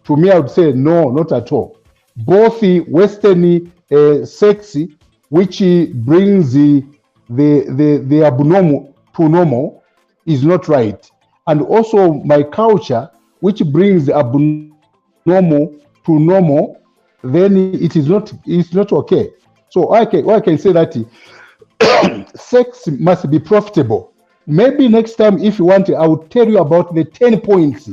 [SPEAKER 3] To me, I would say no, not at all. Both the Western sex, which brings the abnormal to normal, is not right. And also my culture, which brings abnormal to normal, then it's not okay. So I can say that sex must be profitable. Maybe next time, if you want, I will tell you about the 10 points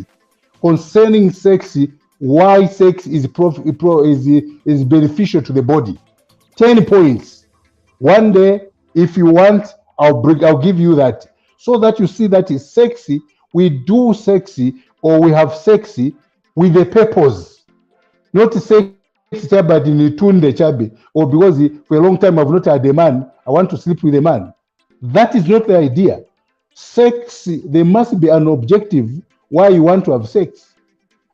[SPEAKER 3] concerning sex, why sex is beneficial to the body. 10 points. One day, if you want, I'll give you that, so that you see that it's sexy. We do sexy, or we have sexy with a purpose, not sexy but in tunde chabe, or because for a long time I've not had a man, I want to sleep with a man. That is not the idea. Sex, there must be an objective why you want to have sex,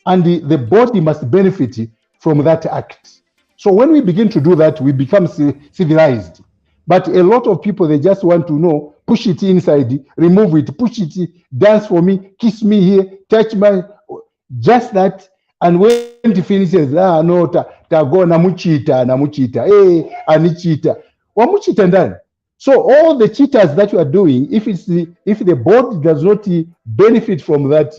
[SPEAKER 3] and the body must benefit from that act. So when we begin to do that, we become civilized. But a lot of people, they just want to push it inside, remove it, push it, dance for me, kiss me here, touch my, just that. And when it finishes, no, tago namuchita, anichita, wamuchita ndani. So all the cheaters that you are doing, if the body does not benefit from that,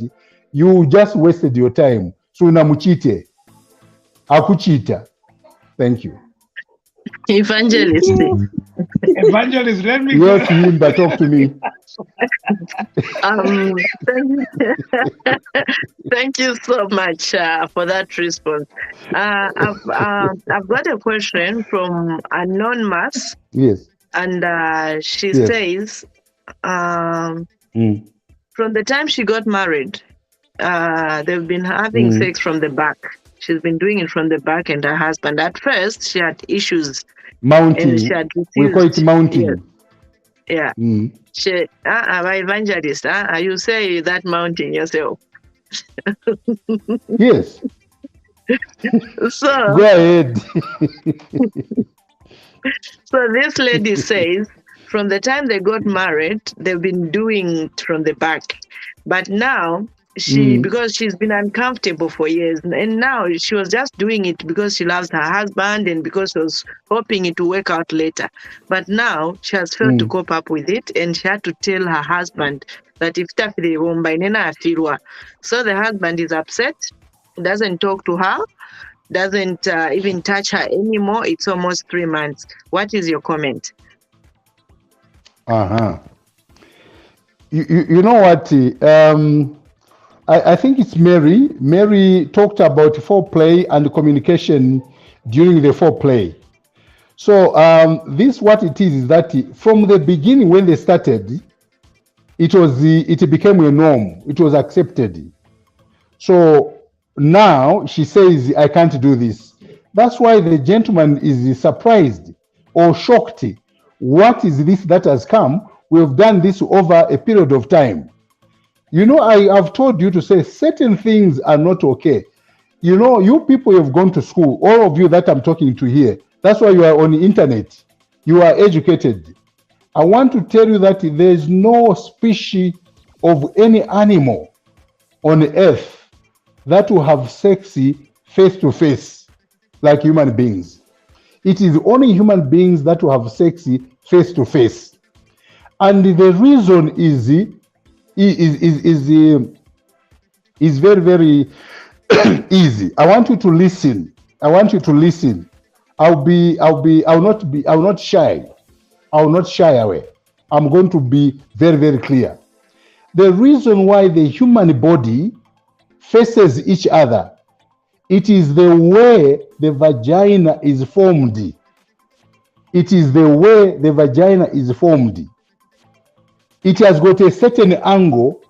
[SPEAKER 3] you just wasted your time. So namuchite, akuchita. Thank you.
[SPEAKER 2] Evangelist.
[SPEAKER 9] Evangelist, let me
[SPEAKER 3] Yes, Himba, talk to me.
[SPEAKER 2] Thank you so much for that response. I've got a question from Anonymous.
[SPEAKER 3] Yes.
[SPEAKER 2] And she says, from the time she got married, they've been having sex from the back. She's been doing it from the back, and her husband. At first, she had issues.
[SPEAKER 3] Mounting.
[SPEAKER 2] And she had refused.
[SPEAKER 3] We call it mounting.
[SPEAKER 2] Yes. Yeah. She, Evangelist, you say that mounting yourself.
[SPEAKER 3] Yes.
[SPEAKER 2] So
[SPEAKER 3] go ahead.
[SPEAKER 2] So this lady says, from the time they got married, they've been doing it from the back. But now, because she's been uncomfortable for years, and now she was just doing it because she loves her husband and because she was hoping it will work out later. But now she has failed to cope up with it, and she had to tell her husband that if so the husband is upset, doesn't talk to her, doesn't even touch her anymore. It's almost 3 months. What is your comment?
[SPEAKER 3] You know what? I think it's Mary. Mary talked about foreplay and communication during the foreplay. So this what it is that from the beginning when they started, it became a norm. It was accepted. So now she says, I can't do this. That's why the gentleman is surprised or shocked. What is this that has come? We've done this over a period of time. I have told you to say certain things are not okay. You people have gone to school, all of you that I'm talking to here. That's why you are on the internet. You are educated. I want to tell you that there is no species of any animal on earth that will have sex face to face like human beings. It is only human beings that will have sex face to face. And the reason is is very, very easy. I want you to listen. I want you to listen. I'll not shy. I will not shy away. I'm going to be very, very clear. The reason why the human body faces each other, it is the way the vagina is formed. It is the way the vagina is formed. It has got a certain angle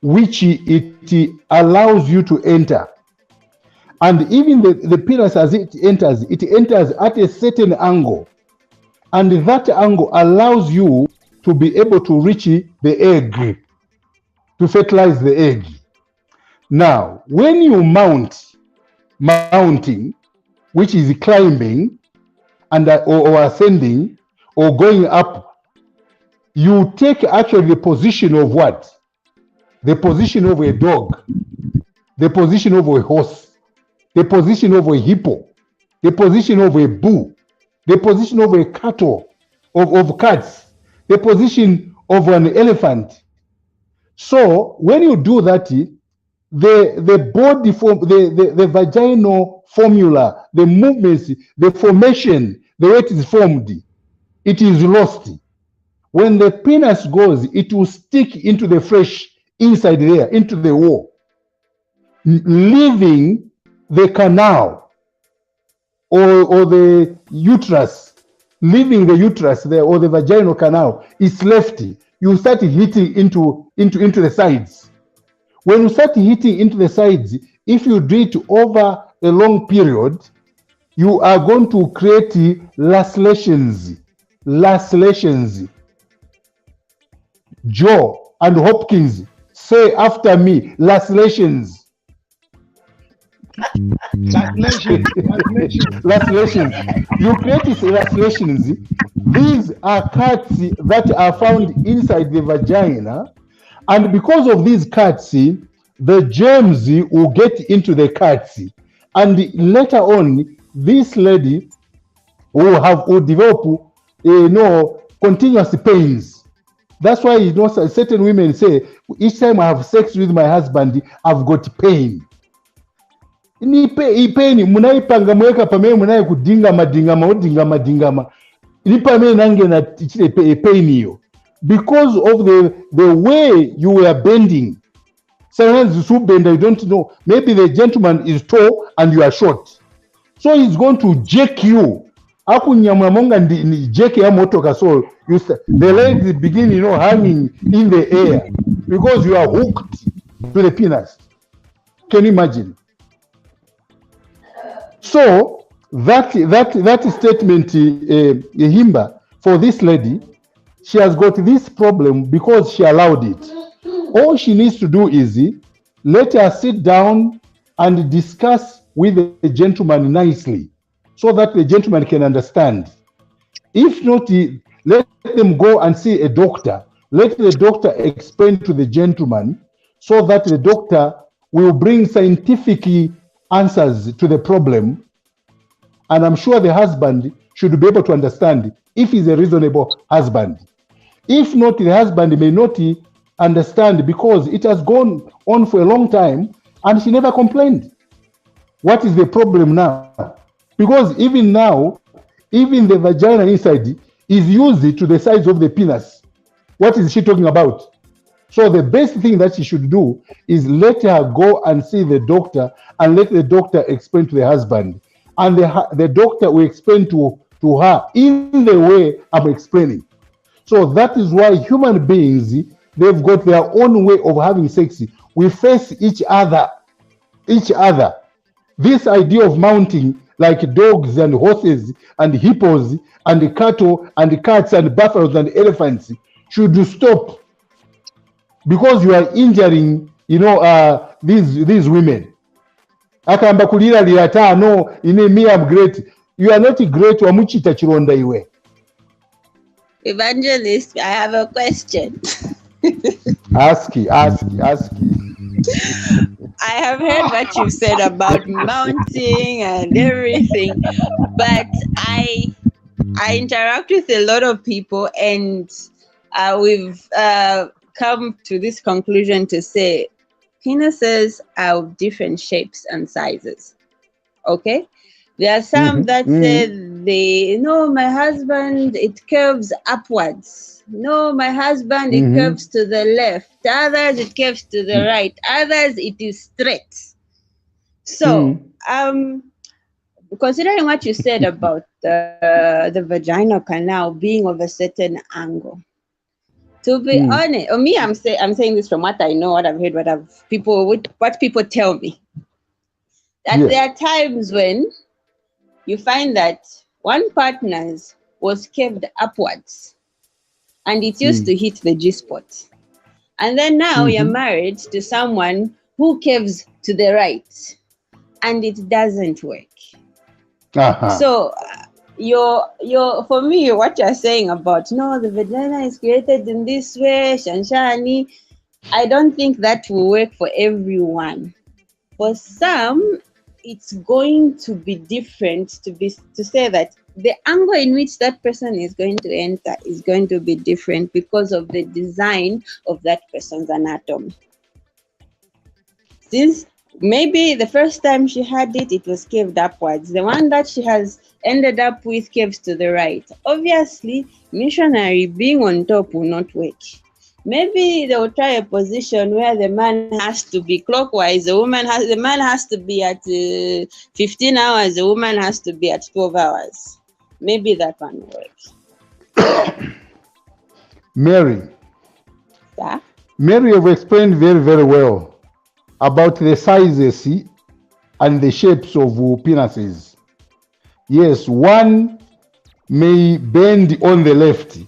[SPEAKER 3] which it allows you to enter. And even the penis, as it enters at a certain angle. And that angle allows you to be able to reach the egg, to fertilize the egg. Now, when you mounting, which is climbing, and or ascending, or going up, you take actually the position of what? The position of a dog, the position of a horse, the position of a hippo, the position of a bull, the position of a cattle, of cats, the position of an elephant. So when you do that, the body form, the vaginal formula, the movements, the formation, the way it is formed, it is lost. When the penis goes, it will stick into the flesh inside there, into the wall, leaving the canal or the uterus, leaving the uterus there, or the vaginal canal is left. You start hitting into the sides. When you start hitting into the sides, if you do it over a long period, you are going to create lacerations. Joe and Hopkins, say after me, lacerations. Lacerations. You create these lacerations. These are cuts that are found inside the vagina, and because of these cuts, the germs will get into the cuts, and later on, this lady will develop, continuous pains. That's why certain women say, each time I have sex with my husband, I've got pain. Ni pain munaipanga mweka pamene munaye kudingama ni pamene nange na tichile pain hiyo, because of the way you were bending. Sometimes you bend, you don't know, maybe the gentleman is tall and you are short, so he's going to jerk you. Akunyamamonga ni jerk ya motoka, so the legs begin hanging in the air because you are hooked to the penis. Can you imagine? So that statement, Himba, for this lady, she has got this problem because she allowed it. All she needs to do is let her sit down and discuss with the gentleman nicely, so that the gentleman can understand. If not, let them go and see a doctor. Let the doctor explain to the gentleman, so that the doctor will bring scientific answers to the problem, and I'm sure the husband should be able to understand if he's a reasonable husband. If not, the husband may not understand because it has gone on for a long time and she never complained. What is the problem now? Because even now, even the vagina inside is used to the size of the penis. What is she talking about? So the best thing that she should do is let her go and see the doctor and let the doctor explain to the husband. And the doctor will explain to her in the way I'm explaining. So that is why human beings, they've got their own way of having sex. We face each other. This idea of mounting like dogs and horses and hippos and cattle and cats and buffaloes and elephants should stop, because you are injuring these women. Akamba kulira liyata, no, me I'm great. You are not great. Wamuchita chironda iwe.
[SPEAKER 6] Evangelist, I have a question.
[SPEAKER 3] Ask.
[SPEAKER 6] I have heard what you said about mounting and everything, but I interact with a lot of people, and come to this conclusion to say penises are of different shapes and sizes. Okay? There are some that say my husband, it curves upwards. No, my husband, it curves to the left. Others, it curves to the right. Others, it is straight. So, considering what you said about the vaginal canal being of a certain angle, to be honest, or me, I'm saying this from what I know, what I've heard, what people tell me. That there are times when you find that one partner's was curved upwards, and it used to hit the G-spot, and then now you're married to someone who curves to the right, and it doesn't work. So for me, what you're saying about the vagina is created in this way, Shanshani, I don't think that will work for everyone. For some, it's going to be different to say that the angle in which that person is going to enter is going to be different because of the design of that person's anatomy. Since maybe the first time she had it, it was curved upwards. The one that she has ended up with curves to the right. Obviously, missionary being on top will not work. Maybe they'll try a position where the man has to be clockwise, the man has to be at 15 hours, the woman has to be at 12 hours. Maybe that one works.
[SPEAKER 3] Mary.
[SPEAKER 6] Yeah?
[SPEAKER 3] Mary have explained very, very well about the sizes and the shapes of penises. Yes, one may bend on the left,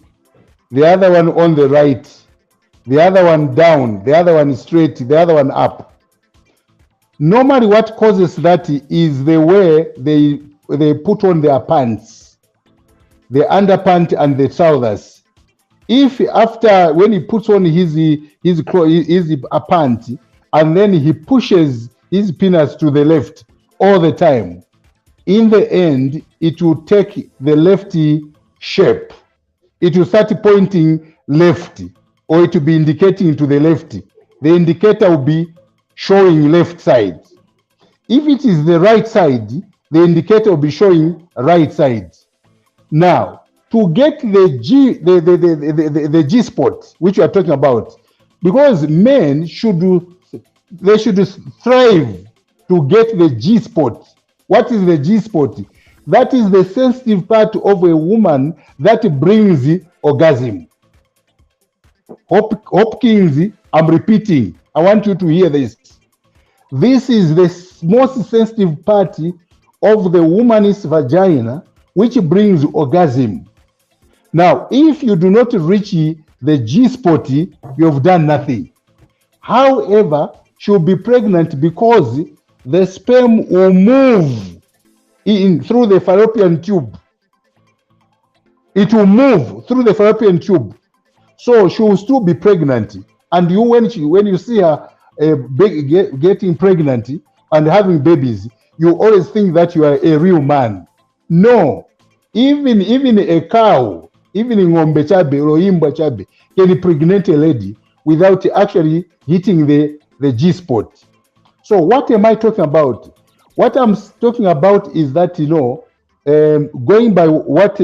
[SPEAKER 3] the other one on the right, the other one down, the other one straight, the other one up. Normally what causes that is the way they put on their pants, the underpant and the trousers. If when he puts on his pant and then he pushes his penis to the left all the time, in the end, it will take the lefty shape. It will start pointing left, or it will be indicating to the left. The indicator will be showing left side. If it is the right side, the indicator will be showing right side. Now, to get the G spot, which we are talking about, because men should strive to get the G spot. What is the G spot? That is the sensitive part of a woman that brings orgasm. Hopkins, I'm repeating. I want you to hear this. This is the most sensitive part of the woman's vagina, which brings orgasm. Now, if you do not reach the G spot, you have done nothing. However, she'll be pregnant because the sperm will move through the fallopian tube. It will move through the fallopian tube. So she will still be pregnant. And when you see her getting pregnant and having babies, you always think that you are a real man. No. Even a cow, even in Ngombe Chabe or Himba Chabe, can impregnate a lady without actually hitting the G spot. So what am I talking about? What I'm talking about is that, going by what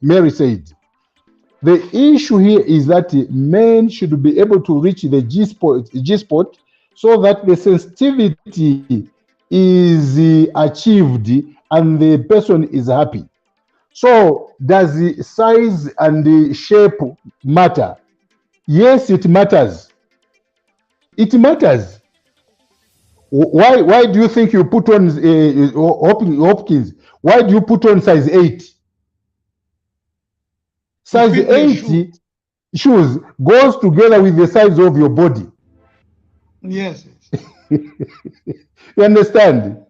[SPEAKER 3] Mary said, the issue here is that men should be able to reach the G spot so that the sensitivity is achieved and the person is happy. So does the size and the shape matter? Yes, it matters. It matters. Why do you think you put on Hopkins? Why do you put on size 8? Size 8 shoes goes together with the size of your body.
[SPEAKER 9] Yes.
[SPEAKER 3] You understand?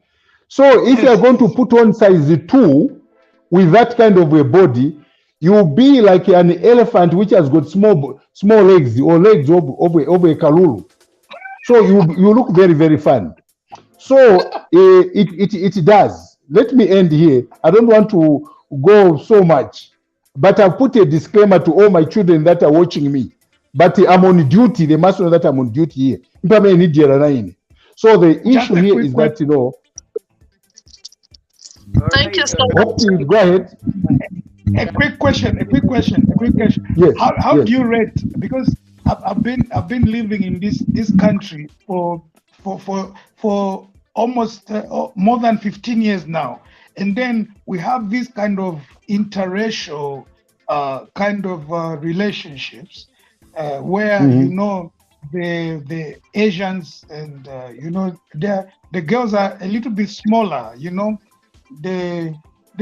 [SPEAKER 3] So if you are going to put on size 2 with that kind of a body, you'll be like an elephant which has got small legs or legs of a kalulu. So you look very, very fun. So it does. Let me end here. I don't want to go so much, but I've put a disclaimer to all my children that are watching me. but I'm on duty. They must know that I'm on duty here. So the issue here is that, you know.
[SPEAKER 2] Thank you so
[SPEAKER 3] much. Go ahead.
[SPEAKER 9] A quick question.
[SPEAKER 3] Yes.
[SPEAKER 9] How
[SPEAKER 3] yes.
[SPEAKER 9] do you rate? Because I've been living in this country for almost more than 15 years now, and then we have this kind of interracial relationships where you know the Asians and you know the girls are a little bit smaller. You know the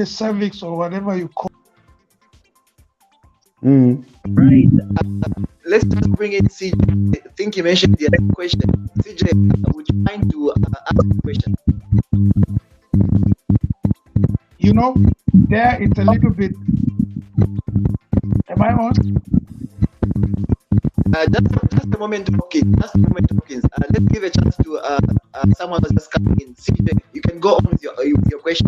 [SPEAKER 9] cervix or whatever you call.
[SPEAKER 10] Right. Let's just bring in CJ. I think you mentioned the other question. CJ, would you mind to ask a question?
[SPEAKER 9] You know, there it's a little bit. Am I on?
[SPEAKER 10] Just a moment, Hawkins. Let's give a chance to someone who's just coming in. CJ, you can go on with your question.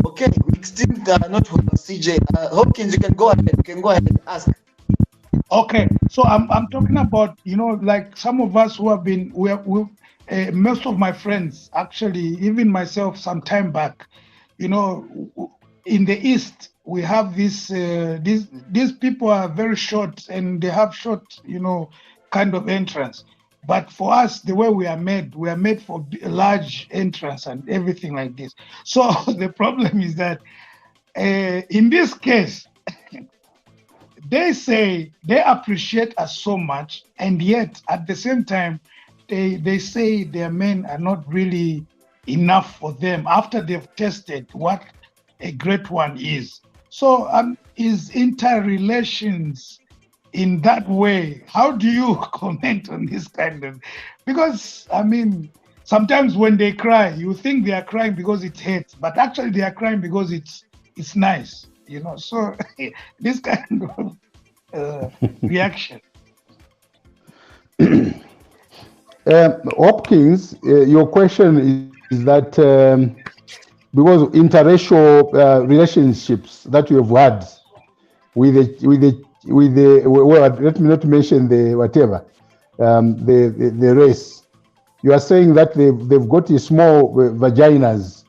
[SPEAKER 10] Okay, we still not CJ. Hopkins, you can go ahead. And ask.
[SPEAKER 9] Okay, so I'm talking about, you know, like some of us who have been most of my friends, actually, even myself, some time back, you know, in the East we have these people are very short and they have short, you know, kind of entrance. But for us, the way we are made for a large entrance and everything like this. So the problem is that in this case, they say they appreciate us so much, and yet at the same time, they say their men are not really enough for them after they've tested what a great one is. So is interrelations in that way, how do you comment on this kind of? Because I mean, sometimes when they cry, you think they are crying because it's hate, but actually they are crying because it's nice, you know. So this kind of reaction.
[SPEAKER 3] Hopkins, your question is that because interracial relationships that you have had with the well, let me not mention the whatever the race. You are saying that they've got small vaginas,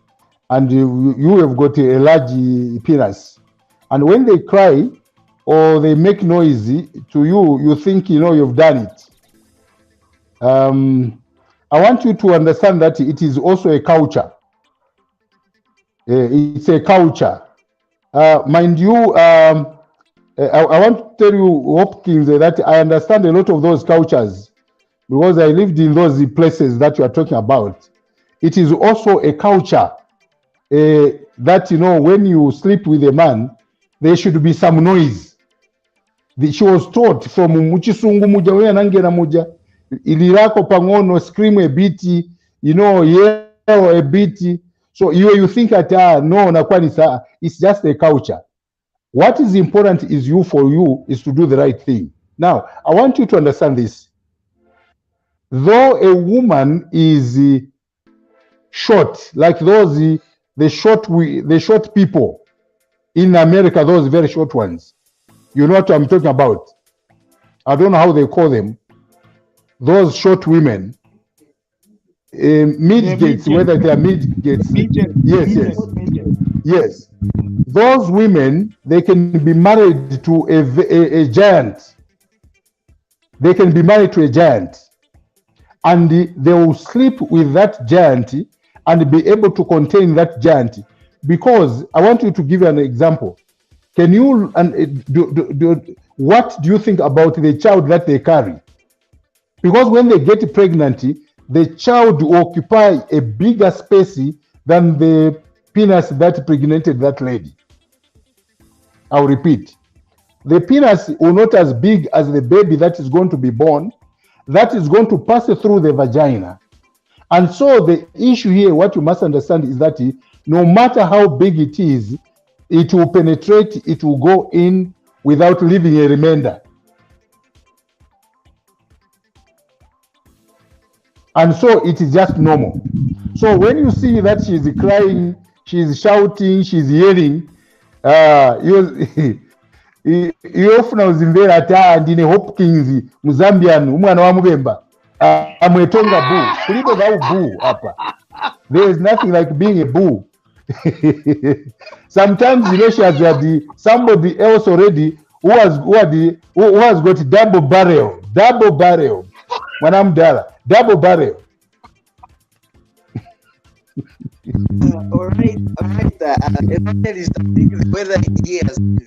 [SPEAKER 3] and you have got a large penis, and when they cry or they make noise to you, you think you know you've done it. I want you to understand that it is also a culture. It's a culture, mind you. I want to tell you, Hopkins, that I understand a lot of those cultures because I lived in those places that you are talking about. It is also a culture that, you know, when you sleep with a man, there should be some noise. She was taught from Muchisungu Muja, we anangena Muja, ilirako pangono, scream a bit, you know, yell a bit. So you think that, no, it's just a culture. What is important is for you is to do the right thing. Now, I want you to understand this. Though a woman is short, like those the short people in America, those very short ones. You know what I'm talking about? I don't know how they call them. Those short women, midgets, whether they are midgets. Yes. Those women, they can be married to a giant. They can be married to a giant, and they will sleep with that giant and be able to contain that giant. Because I want you to give you an example. Can you what do you think about the child that they carry? Because when they get pregnant, the child will occupy a bigger space than the penis that impregnated that lady. I'll repeat. The penis will not as big as the baby that is going to be born, that is going to pass through the vagina. And so the issue here, what you must understand is that no matter how big it is, it will penetrate, it will go in without leaving a remainder. And so it is just normal. So when you see that she's crying, she's shouting, she's yelling, yofuna uzimvera ati ndine Hopkins Muzambian umwana wa Mubemba amwetonga boo kulibe ba boo hapa. There is nothing like being a boo. Sometimes she has had somebody else already who has got double barrel. Mwanamdala, double barrel.
[SPEAKER 10] All right. Evangelist, I think the weather here has been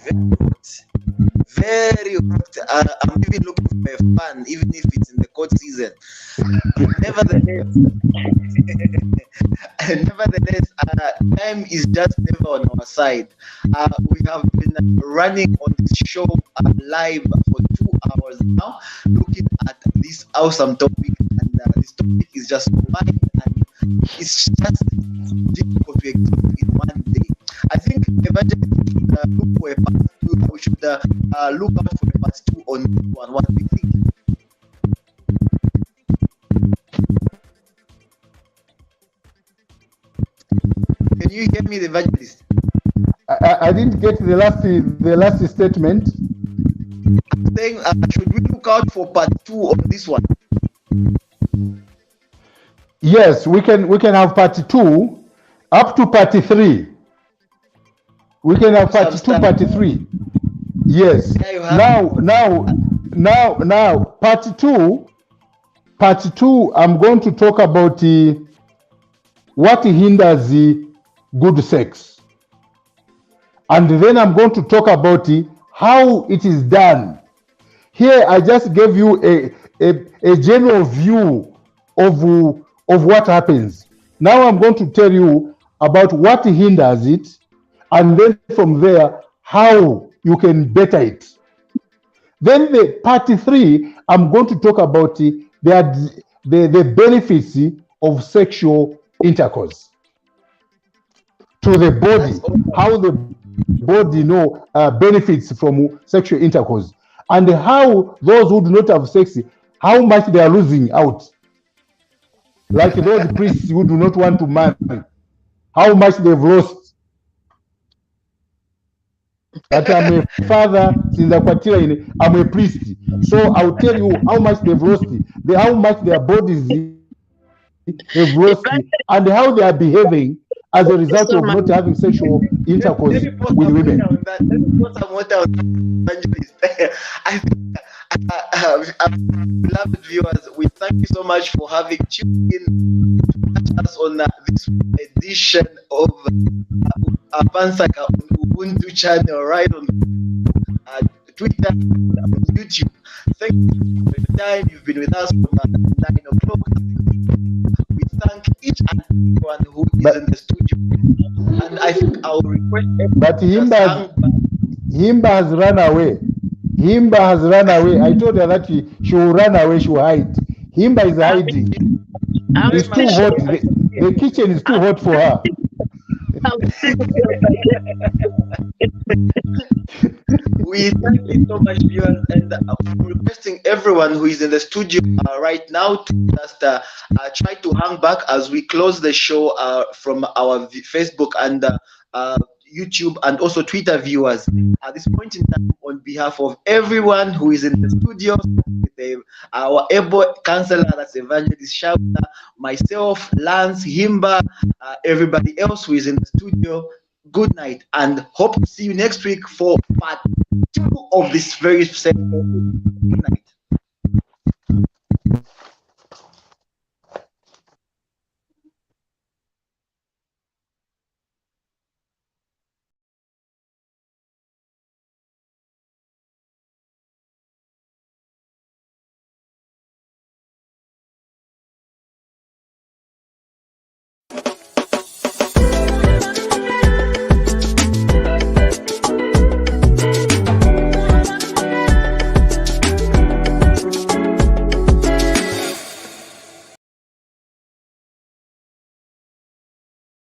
[SPEAKER 10] very hot. I'm even looking for a fan, even if it's in the cold season. Nevertheless, time is just never on our side. We have been running on this show live for 2 hours now, looking at this awesome topic, and this topic is just fine, and it's just difficult to explain in one day. I think Evangelist should look for a part 2. We should look out for a part 2 on this one. What do you think? Can you hear me, the Evangelist?
[SPEAKER 3] I didn't get the last statement.
[SPEAKER 10] I'm saying, should we look out for part 2 on this one?
[SPEAKER 3] Yes, we can have part 2 up to part 3. We can have part 2, part 3. Yes. Now, part 2. I'm going to talk about what hinders good sex, and then I'm going to talk about how it is done. Here, I just gave you a general view of what happens. Now I'm going to tell you about what hinders it, and then from there, how you can better it. Then the part 3, I'm going to talk about the benefits of sexual intercourse to the body, how the body benefits from sexual intercourse, and how those who do not have sex, how much they are losing out. Like those priests who do not want to marry, how much they've lost. That I'm a father, since I'm a priest. So I'll tell you how much they've lost, how much their bodies have lost, and how they are behaving as a result of not having sexual intercourse with women.
[SPEAKER 10] Beloved viewers, we thank you so much for having tuned in to watch us on this edition of Nsaka on Ubuntu channel, right on Twitter and on YouTube. Thank you for the time you've been with us from 9 o'clock. We thank each and everyone who is in the studio. And I think I'll request everyone.
[SPEAKER 3] But Himba has run away. Himba has run away. I told her that she will run away, she will hide. Himba is hiding. It's too hot. The kitchen is too hot for her.
[SPEAKER 10] We thank you so much, viewers, and I'm requesting everyone who is in the studio right now to just try to hang back as we close the show from our Facebook and YouTube and also Twitter viewers. At this point in time, on behalf of everyone who is in the studio, our able counselor, that's Evangelist Shaabula, myself, Lance, Himba, everybody else who is in the studio, good night, and hope to see you next week for part 2 of this very same. Good night.